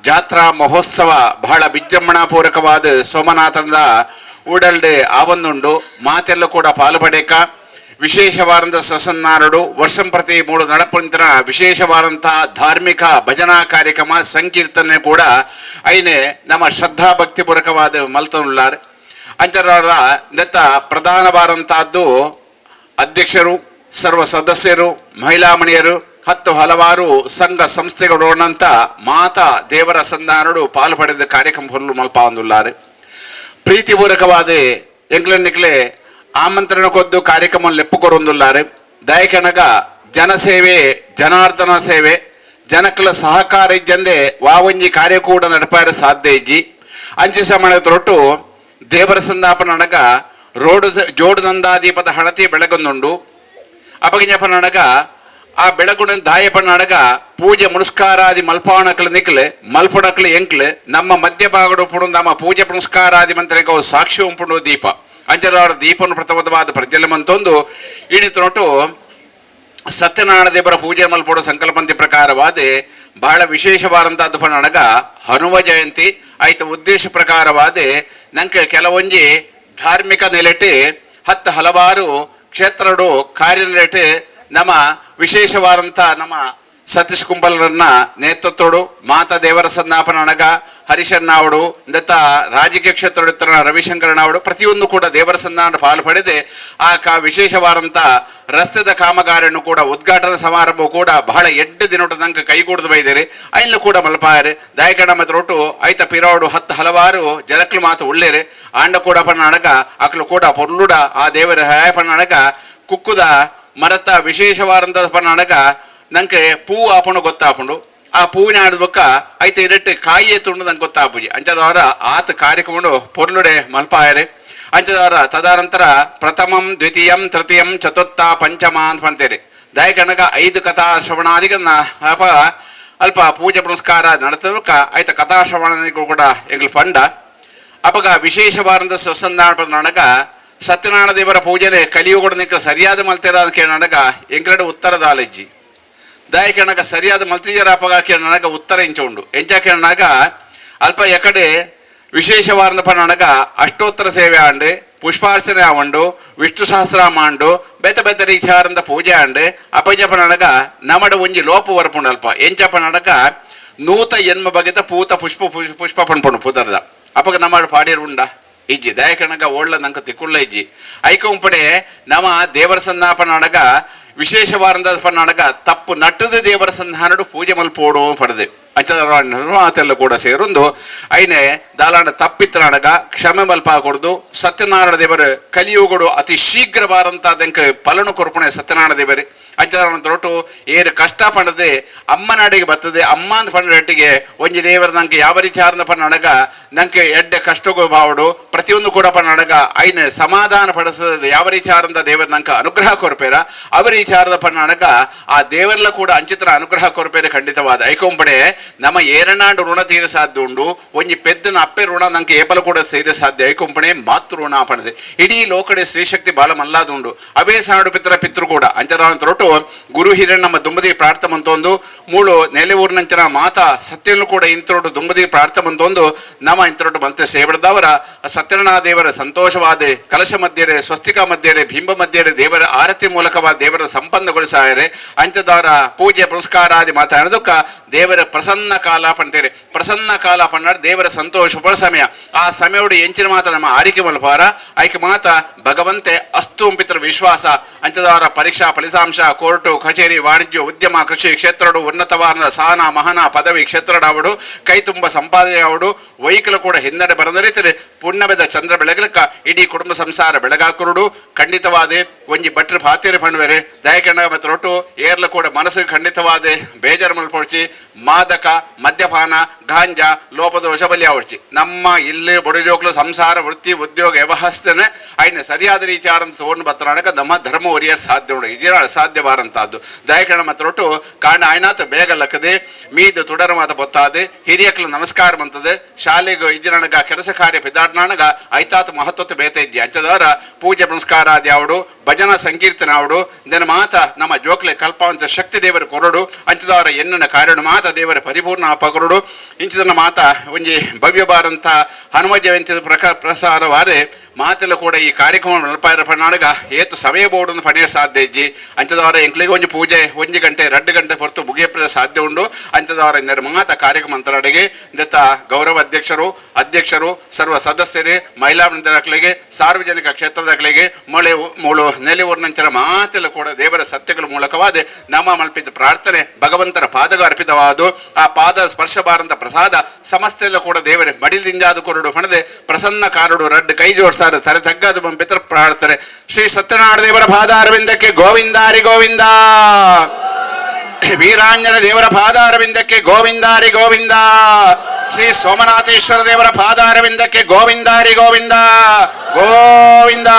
ಜಾತ್ರಾ ಮಹೋತ್ಸವ ಬಹಳ ವಿಜೃಂಭಣಾಪೂರ್ವಕವಾದ ಸೋಮನಾಥನ ಊಡಲ್ಡ್ ಆವೊಂದುಂಡು. ಮಾತೆಲ್ಲ ಕೂಡ ಪಾಲ್ಪಡೇಕ ವಿಶೇಷವಾದಂಥ ಸ್ವಸನ್ನಾರಡು ವರ್ಷಂ ಪ್ರತಿ 3 ನಡಪುಂತಿನ ವಿಶೇಷವಾದಂಥ ಧಾರ್ಮಿಕ ಭಜನಾ ಕಾರ್ಯಕ್ರಮ ಸಂಕೀರ್ತನೆ ಕೂಡ ಐನೆ ನಮ್ಮ ಶ್ರದ್ಧಾ ಭಕ್ತಿಪೂರ್ವಕವಾದ ಮಲ್ತನುಳ್ಳಾರ್. ಅಂಚರವರ ನೆತ್ತ ಪ್ರಧಾನವಾದಂತಹದ್ದು ಅಧ್ಯಕ್ಷರು, ಸರ್ವ ಸದಸ್ಯರು, ಮಹಿಳಾಮಣಿಯರು, ಹಲವಾರು ಸಂಘ ಸಂಸ್ಥೆಗಳೊಡನಂತ ಮಾತಾ ದೇವರ ಸಂಧಾನಡು ಪಾಲ್ಪಡೆದ ಕಾರ್ಯಕ್ರಮ ಹೊರಲು ಮಲ್ಪ ಒಂದುಳ್ಳಾರು. ಪ್ರೀತಿಪೂರ್ವಕವಾದ ಎಂಗ್ಲನ್ನಿಕ್ಲೆ ಆಮಂತ್ರಣ ಕೊದ್ದು ಕಾರ್ಯಕ್ರಮ ಲೆಪ್ಪುಕೊರೊಂದುಳ್ಳಾರು. ದಯಕಣಗ ಜನಸೇವೆ ಜನಾರ್ದನ ಸೇವೆ ಜನಕ್ಕಲ ಸಹಕಾರ ಇಜ್ಜಂದೆ ವಾವಂಜಿ ಕಾರ್ಯ ಕೂಡ ನಡಪಾರ ಸಾಧ್ಯ ಇಜ್ಜಿ. ಅಂಚಿ ಸಮಯ ತೊಟ್ಟು ದೇವರ ಸಂದಾಪನಗ ರೋಡು ಜೋಡುದಂದಾದೀಪದ ಹಣತಿ ಬೆಳಗೊಂದುಂಡು. ಅಪಗಿಂಜಪನಗ ಆ ಬೆಳಗುಣ ದಾಯಪನಗ ಪೂಜೆ ಮುನಸ್ಕಾರಾದಿ ಮಲ್ಪಾಣಕ್ಲ ನಿಕ್ಲೆ ಮಲ್ಪಣಕ್ಲ ಎಂಕ್ಲೆ ನಮ್ಮ ಮಧ್ಯಭಾಗಡು ಪುಡು ನಮ್ಮ ಪೂಜೆ ಪುನಸ್ಕಾರಾದಿ ಮಂತ್ರಿಗ ಸಾಕ್ಷಿ ಉಂಪುಂಡು ದೀಪ ಅಂಜಲವರ ದೀಪನು ಪ್ರಥಮವಾದ ಪ್ರಜ್ವಲಮಂತೊಂದು ಇಣಿತೊಟ್ಟು ಸತ್ಯನಾರಾಯಣ ದೇವರ ಪೂಜೆ ಮಲ್ಪೋಡು ಸಂಕಲ್ಪಂತಿ ಪ್ರಕಾರವಾದ ಬಹಳ ವಿಶೇಷವಾದಂಥದ್ದು ಪನಗ ಹನುಮ ಜಯಂತಿ ಆಯ್ತು ಉದ್ದೇಶ ಪ್ರಕಾರವಾದ ನಂಗೆ ಕೆಲವೊಂಜಿ ಧಾರ್ಮಿಕ ನೆಲೆಟ್ಟು ಹಲವಾರು ಕ್ಷೇತ್ರಡು ಕಾರ್ಯನೆಲೆಟ್ಟು ನಮ್ಮ ವಿಶೇಷವಾದಂಥ ನಮ್ಮ ಸತೀಶ್ ಕುಂಬಲ್ರನ್ನ ನೇತೃತ್ವಡು ಮಾತಾ ದೇವರ ಸಂದಾಪನಗ ಹರಿಶಣ್ಣಾವಡು ದತ್ತ ರಾಜಕೀಯ ಕ್ಷೇತ್ರ ರವಿಶಂಕರನಾವಡು ಪ್ರತಿಯೊಂದು ಕೂಡ ದೇವರ ಸಂಧಾನ ಪಾಲು ಪಡೆದು ಆ ವಿಶೇಷವಾದಂಥ ರಸ್ತೆದ ಕಾಮಗಾರಿಯನ್ನು ಕೂಡ ಉದ್ಘಾಟನಾ ಸಮಾರಂಭ ಕೂಡ ಬಹಳ 8 ದಿನದ ನಂಗೆ ಕೈಗೂಡದು ಬೈದೇರಿ ಅಯ್ಲು ಕೂಡ ಮಲ್ಪಾರೆ ದಾಯಕಣ ಮತ್ತು ರೊಟ್ಟು ಐತ ಪಿರಾವಡು ಹಲವಾರು ಜನಕ್ಲು ಮಾತು ಉಳ್ಳೇರಿ ಆಂಡ ಕೂಡ ಪಣ್ಣಾಣಗ ಅಕ್ಲು ಕೂಡ ಪೊರ್ಲುಡ ಆ ದೇವರ ಹಾಯ ಪಣ್ಣಾಣಗ ಕುಕ್ಕುದ ಮರತ ವಿಶೇಷವಾದಂಥ ಪಣ್ಣಾಣಗ ನಂಗೆ ಪೂ ಆಪಣು ಗೊತ್ತಾಪುಂಡು. ಆ ಪೂವಿನ ಆಡ್ಬೇಕ ಐತೆ ಇರಟ್ಟು ಕಾಯಿ ಎತ್ತುಂಡು ನಂಗೆ ಗೊತ್ತಾಪುಜಿ ಅಂಚದವರ ಆತ ಕಾರ್ಯಕ್ರಮ ಪೊರ್ಲುಡೆ ಮಲ್ಪಾಯರೆ. ಅಂಚದವರ ತದನಂತರ ಪ್ರಥಮಂ ದ್ವಿತೀಯಂ ತೃತೀಯಂ ಚತುರ್ಥ ಪಂಚಮ ಅಂತ ಮಾಡ್ತೇರಿ. ದಾಯಕಣಗ 5 ಕಥಾ ಶ್ರವಣಾದಿಗಳನ್ನ ಅಲ್ಪ ಪೂಜೆ ಪುನಸ್ಕಾರ ನಡೆತಬೇಕ ಆಯ್ತ ಕಥಾ ಶ್ರವಣಾದಿಗಳು ಕೂಡ ಎಂಗ್ಲು ಪಂಡ ಅಪಗ ವಿಶೇಷವಾದಂಥ ಸ್ವಸಂಧಾನಗ ಸತ್ಯನಾರಾಯಣ ದೇವರ ಪೂಜೆನೆ ಕಲಿಯುಗಡ ನಿಕ್ಕ ಸರಿಯಾದ ಮಲ್ತಿರ ಅಂತ ಕೇಳನಗ ಎಂಗ್ಲಡು ಉತ್ತರದ ಆಲಜ್ಜಿ ದಾಯಕಣಗ ಸರಿಯಾದ ಮಲ್ತಿಜರ ಅಪಗ ಕೇಳನಗ ಉತ್ತರ ಎಂಚುಂಡು ಎಂಚ ಕೇಳನಾಗ ಅಲ್ಪ ಎಕಡೆ ವಿಶೇಷವಾದ ಪನ್ನಗ ಅಷ್ಟೋತ್ತರ ಸೇವೆ ಆಂಡು ಪುಷ್ಪಾರ್ಚನೆ ಆವಂಡು ವಿಷ್ಣು ಸಹಸ್ರಾಮ ಆಂಡು ಬೇತ ರೀತಿಯಾದಂಥ ಪೂಜೆ ಆಂಡು ಅಪಜಪನಗ ನಮಡ ಒಂಜಿ ಲೋಪ ವರ್ಪುಂಡು ಅಲ್ಪ ಎಂಚಪನಗ ನೂತ ಜನ್ಮ ಬಗೆತ ಪೂತ ಪುಷ್ಪ ಪಣ್ಪುಂಡು ಪುದರ್ದ ಅಪಗ ನಮ್ಮಡು ಪಾಡಿರ್ ಉಂಡ ಇಜ್ಜಿ ದಾಯಕಣಗ ಓಳ್ಳ ನಂಗೆ ತಿಕ್ಕುಳ್ಳ ಇಜ್ಜಿ ಐಕ ಉಂಪಡೆ ನಮ್ಮ ದೇವರ ಸಂಧಾಪನಗ ವಿಶೇಷವಾದಂಥ ಪನ್ನಗ ತಪ್ಪು ನಟ್ಟದ ದೇವರ ಸಂಧಾನಡು ಪೂಜೆ ಮಲ್ಪೋಡು ಪಡೆದು ಅಂಚದೆಲ್ಲ ಕೂಡ ಸೇರೊಂದು ಐನೆ ದಾಲಾಂಡ ತಪ್ಪಿತ್ತನಾಡಗ ಕ್ಷಮೆ ಮಲ್ಪ ಕೊಡ್ದು ಸತ್ಯನಾರಾಯಣ ದೇವರು ಕಲಿಯುಗಡು ಅತಿ ಶೀಘ್ರವಾದಂಥ ಫಲನು ಕೊರ್ಪಣೆ ಸತ್ಯನಾರಾಯಣ ದೇವರೇ ಅಂಚದ ತೊಟ್ಟು ಏರು ಕಷ್ಟ ಪಡದೆ ಅಮ್ಮನಾಡಿಗೆ ಬರ್ತದೆ ಅಮ್ಮ ಅಂತ ಪಂಡಟ್ಟಿಗೆ ಒಂಜಿ ದೇವರ ನಂಗೆ ಯಾವ ರೀತಿ ಆರ್ದ ಪನ್ನಡಗ ನಂಗೆ ಎಡ್ಡೆ ಕಷ್ಟಗೂ ಬಾವಡು ಪ್ರತಿಯೊಂದು ಕೂಡ ಪನ್ನಡಗ ಐನೆ ಸಮಾಧಾನ ಪಡಿಸದ ಯಾವ ರೀತಿ ಆರ್ದ ದೇವರ ನಂಗೆ ಅನುಗ್ರಹ ಕೊರ್ಪೇರ ಅವ ರೀತಿ ಆರ್ದ ಪನ್ನಡಗ ಆ ದೇವರೆಲ್ಲ ಕೂಡ ಅಂಚಿತರ ಅನುಗ್ರಹ ಕೊರ್ಪೇರೆ ಖಂಡಿತವಾದ ಐಕೊಂಬಡೆ ನಮ್ಮ ಏರನಾಡು ಋಣ ತೀರ ಸಾಧ್ಯ ಉಂಡು ಒಂಜಿ ಪೆದ್ದನ ಅಪ್ಪೆ ಋಣ ನಂಗೆ ಏಪಲ ಕೂಡ ಸೇರಿದ ಸಾಧ್ಯ ಐಕೊಂಬಣೆ ಮಾತೃ ಋಣ ಪಡೆದೆ ಇಡೀ ಲೋಕಡೆ ಶ್ರೀಶಕ್ತಿ ಬಾಳ ಮಲ್ಲಾದುಂಡು ಅವೇ ಸಾಡು ಪಿತೃ ಕೂಡ ಅಂಚದ ತೊಟ್ಟು ಗುರು ಹಿರಿಯ ನಮ್ಮ ದುಂಬದಿ ಪ್ರಾರ್ಥ ಮಂತೊಂದು ಮೂಳು ನೆಲೆ ಊರಿನಂಚಿನ ಮಾತಾ ಸತ್ಯನು ಕೂಡ ಇಂತರೋಡು ದುಂಬದಿ ಪ್ರಾರ್ಥ ಮಂತೊಂದು ನಮ್ಮ ಇಂತರೋಡು ಬಂತೆ ಸೇವಡದವರ ಸತ್ಯನಾರಾಯಣ ದೇವರ ಸಂತೋಷವಾದ ಕಲಶ ಮಧ್ಯೆ ಸ್ವಸ್ತಿಕ ಮಧ್ಯೆ ಬಿಂಬ ಮಧ್ಯೆ ದೇವರ ಆರತಿ ಮೂಲಕವಾದ ದೇವರ ಸಂಪನ್ನಗೊಳಿಸಾಯರೆ ಅಂಚದವರ ಪೂಜೆ ಪುರಸ್ಕಾರಾದಿ ಮಾತಾಡೋದಕ್ಕ ದೇವರ ಪ್ರಸನ್ನ ಕಾಲ ಪಂತೇರೆ ಪ್ರಸನ್ನ ಕಾಲ ಪಂಡ ದೇವರ ಸಂತೋಷ ಸಮಯ ಆ ಸಮಯೋಡು ಎಂಚಿನ ಮಾತ ನಮ್ಮ ಆರಿಕೆ ಮಲ್ಪಾರ ಆಯ್ಕೆ ಮಾತ ಭಗವಂತೆ ಅಸ್ತು ಪಿತೃ ವಿಶ್ವಾಸ ಅಂಚದವರ ಪರೀಕ್ಷಾ ಫಲಿತಾಂಶ ಕೋರ್ಟು ಕಚೇರಿ ವಾಣಿಜ್ಯ ಉದ್ಯಮ ಕೃಷಿ ಕ್ಷೇತ್ರಡು ಉನ್ನತವಾದ ಸಾನ ಮಹನ ಪದವಿ ಕ್ಷೇತ್ರಡಾವಡು ಕೈ ತುಂಬ ಸಂಪಾದನೆ ಆವಡು ವೈಕಲು ಕೂಡ ಹಿನ್ನಡೆ ಬರದರಿತರೆ ಪುಣ್ಯವೆದ ಚಂದ್ರ ಬೆಳಗಲಕ್ಕ ಇಡೀ ಕುಟುಂಬ ಸಂಸಾರ ಬೆಳಗಾಕುರುಡು ಖಂಡಿತವಾದೆ ಒಂಜಿ ಭಟ್ರು ಪಾತಿರಿ ಪಣ್ವೇರೆ ದಯಕಂಡ ಮತ್ತು ರೊಟ್ಟು ಏರ್ಲ ಕೂಡ ಮನಸ್ಸಿಗೆ ಖಂಡಿತವಾದೆ ಬೇಜಾರು ಮಲ್ಪೊಡ್ಚಿ ಮಾದಕ ಮದ್ಯಪಾನ ಗಾಂಜಾ ಲೋಪದೋಷ ಬಲಿ ಆವಡ್ಚಿ ನಮ್ಮ ಇಲ್ಲಿ ಬುಡಜೋಕ್ಲು ಸಂಸಾರ ವೃತ್ತಿ ಉದ್ಯೋಗ ವ್ಯವಸ್ಥೆನೆ ಅಯ್ನ ಸರಿಯಾದ ರೀತಿ ಆರಂತ ತಗೊಂಡು ಬತ್ತನಾಗ ನಮ್ಮ ಧರ್ಮ ಒರಿಯರ್ ಸಾಧ್ಯ ಉಂಡು ಇಜೀನ ಅಸಾಧ್ಯವಾರಂತದ್ದು ದಯಕಂಡ ಮತ್ತು ರೊಟ್ಟು ಕಾರಣ ಆಯ್ನಾತ ಬೇಗ ಲಕ್ಕದೆ ಮೀದು ತುಡರ ಮಾತ ಬೊತ್ತಾದೆ ಹಿರಿಯಕ್ಲು ನಮಸ್ಕಾರ ಬಂತದೆ ಶಾಲೆಗೆ ಇಜಿನಗ ಕೆಲಸ ಕಾರ್ಯ ಪಿದಾಡ್ನಾಗ ಐತಾತ ಮಹತ್ವತ್ತು ಬೇತೆ ಇಜ್ಜಿ ಅಂಚದವರ ಪೂಜೆ ಪುನಸ್ಕಾರ ಆದಿ ಆವಡು ಭಜನಾ ಸಂಕೀರ್ತನ ಆವಡು ದೆನ ಮಾತ ನಮ್ಮ ಜೋಕ್ಲೆ ಕಲ್ಪವಂತ ಶಕ್ತಿ ದೇವರ ಕೊರಡು ಅಂಚದವರ ಎನ್ನನ ಕಾರಣ ಮಾತ ದೇವರ ಪರಿಪೂರ್ಣ ಪಕೊರಡು ಇಂಚಿದನ ಮಾತ ಒಂಜಿ ಭವ್ಯ ಬಾರಂತ ಹನುಮ ಜಯಂತಿ ಪ್ರಸಾರವಾದೆ ಮಾತೆಲ್ಲ ಕೂಡ ಈ ಕಾರ್ಯಕ್ರಮ ನಲಪಾಯಿರ ಪಣ್ಣಾಗ ಏತು ಸಮಯ ಬೋರ್ಡ್ ಪಣಿಯ ಸಾಧ್ಯ ಇಜ್ಜಿ ಅಂಚದವರ ಎಂಕ್ಲಿಗೆ ಒಂಜಿ ಪೂಜೆ 1 ಗಂಟೆ 2 ಗಂಟೆ ಹೊರತು ಮುಗಿಯಪ್ಪ ಸಾಧ್ಯ ಉಂಡು ಅಂಚದವರ ಇಂದರ ಮಾತ ಕಾರ್ಯಕ್ರಮ ಅಂತರಡೆಗೆ ದತ್ತ ಗೌರವ ಅಧ್ಯಕ್ಷರು ಸರ್ವ ಸದಸ್ಯರೇ ಮಹಿಳಾ ಮಂದಿರಗಳಿಗೆ ಸಾರ್ವಜನಿಕ ಕ್ಷೇತ್ರದಗಳಿಗೆ ಮೂಳು ನೆಲೆ ಊರಿನಂತರ ಮಾತೆಲ್ಲ ಕೂಡ ದೇವರ ಸತ್ಯಗಳ ಮೂಲಕವಾದ ನಮ್ಮ ಮಲ್ಪಿತ ಪ್ರಾರ್ಥನೆ ಭಗವಂತನ ಪಾದಗ ಅರ್ಪಿತವಾದು ಆ ಪಾದ ಸ್ಪರ್ಶ ಬಾರಂತ ಪ್ರಸಾದ ಸಮಸ್ತೆಲ್ಲ ಕೂಡ ದೇವರೇ ಮಡಿಲಿಂದಾದ ಕೊರಡು ಹಣದೆ ಪ್ರಸನ್ನ ಕಾರಡು ರಡ್ಡು ಕೈ ಜೋಡಿಸಾರು ತಲೆ ತಗ್ಗದು ಬಂಪಿತರ ಪ್ರಾರ್ಥನೆ ಶ್ರೀ ಸತ್ಯನಾರಾಯಣ ದೇವರ ಪಾದಾರವಿಂದಕ್ಕೆ ಗೋವಿಂದಾರಿ ಗೋವಿಂದ ವೀರಾಂಜನ ದೇವರ ಪಾದಾರವಿಂದಕ್ಕೆ ಗೋವಿಂದಾರಿ ಗೋವಿಂದ ಶ್ರೀ ಸೋಮನಾಥೇಶ್ವರ ದೇವರ ಪಾದಾರವಿಂದಕ್ಕೆ ಗೋವಿಂದಾರಿ ಗೋವಿಂದ ಗೋವಿಂದ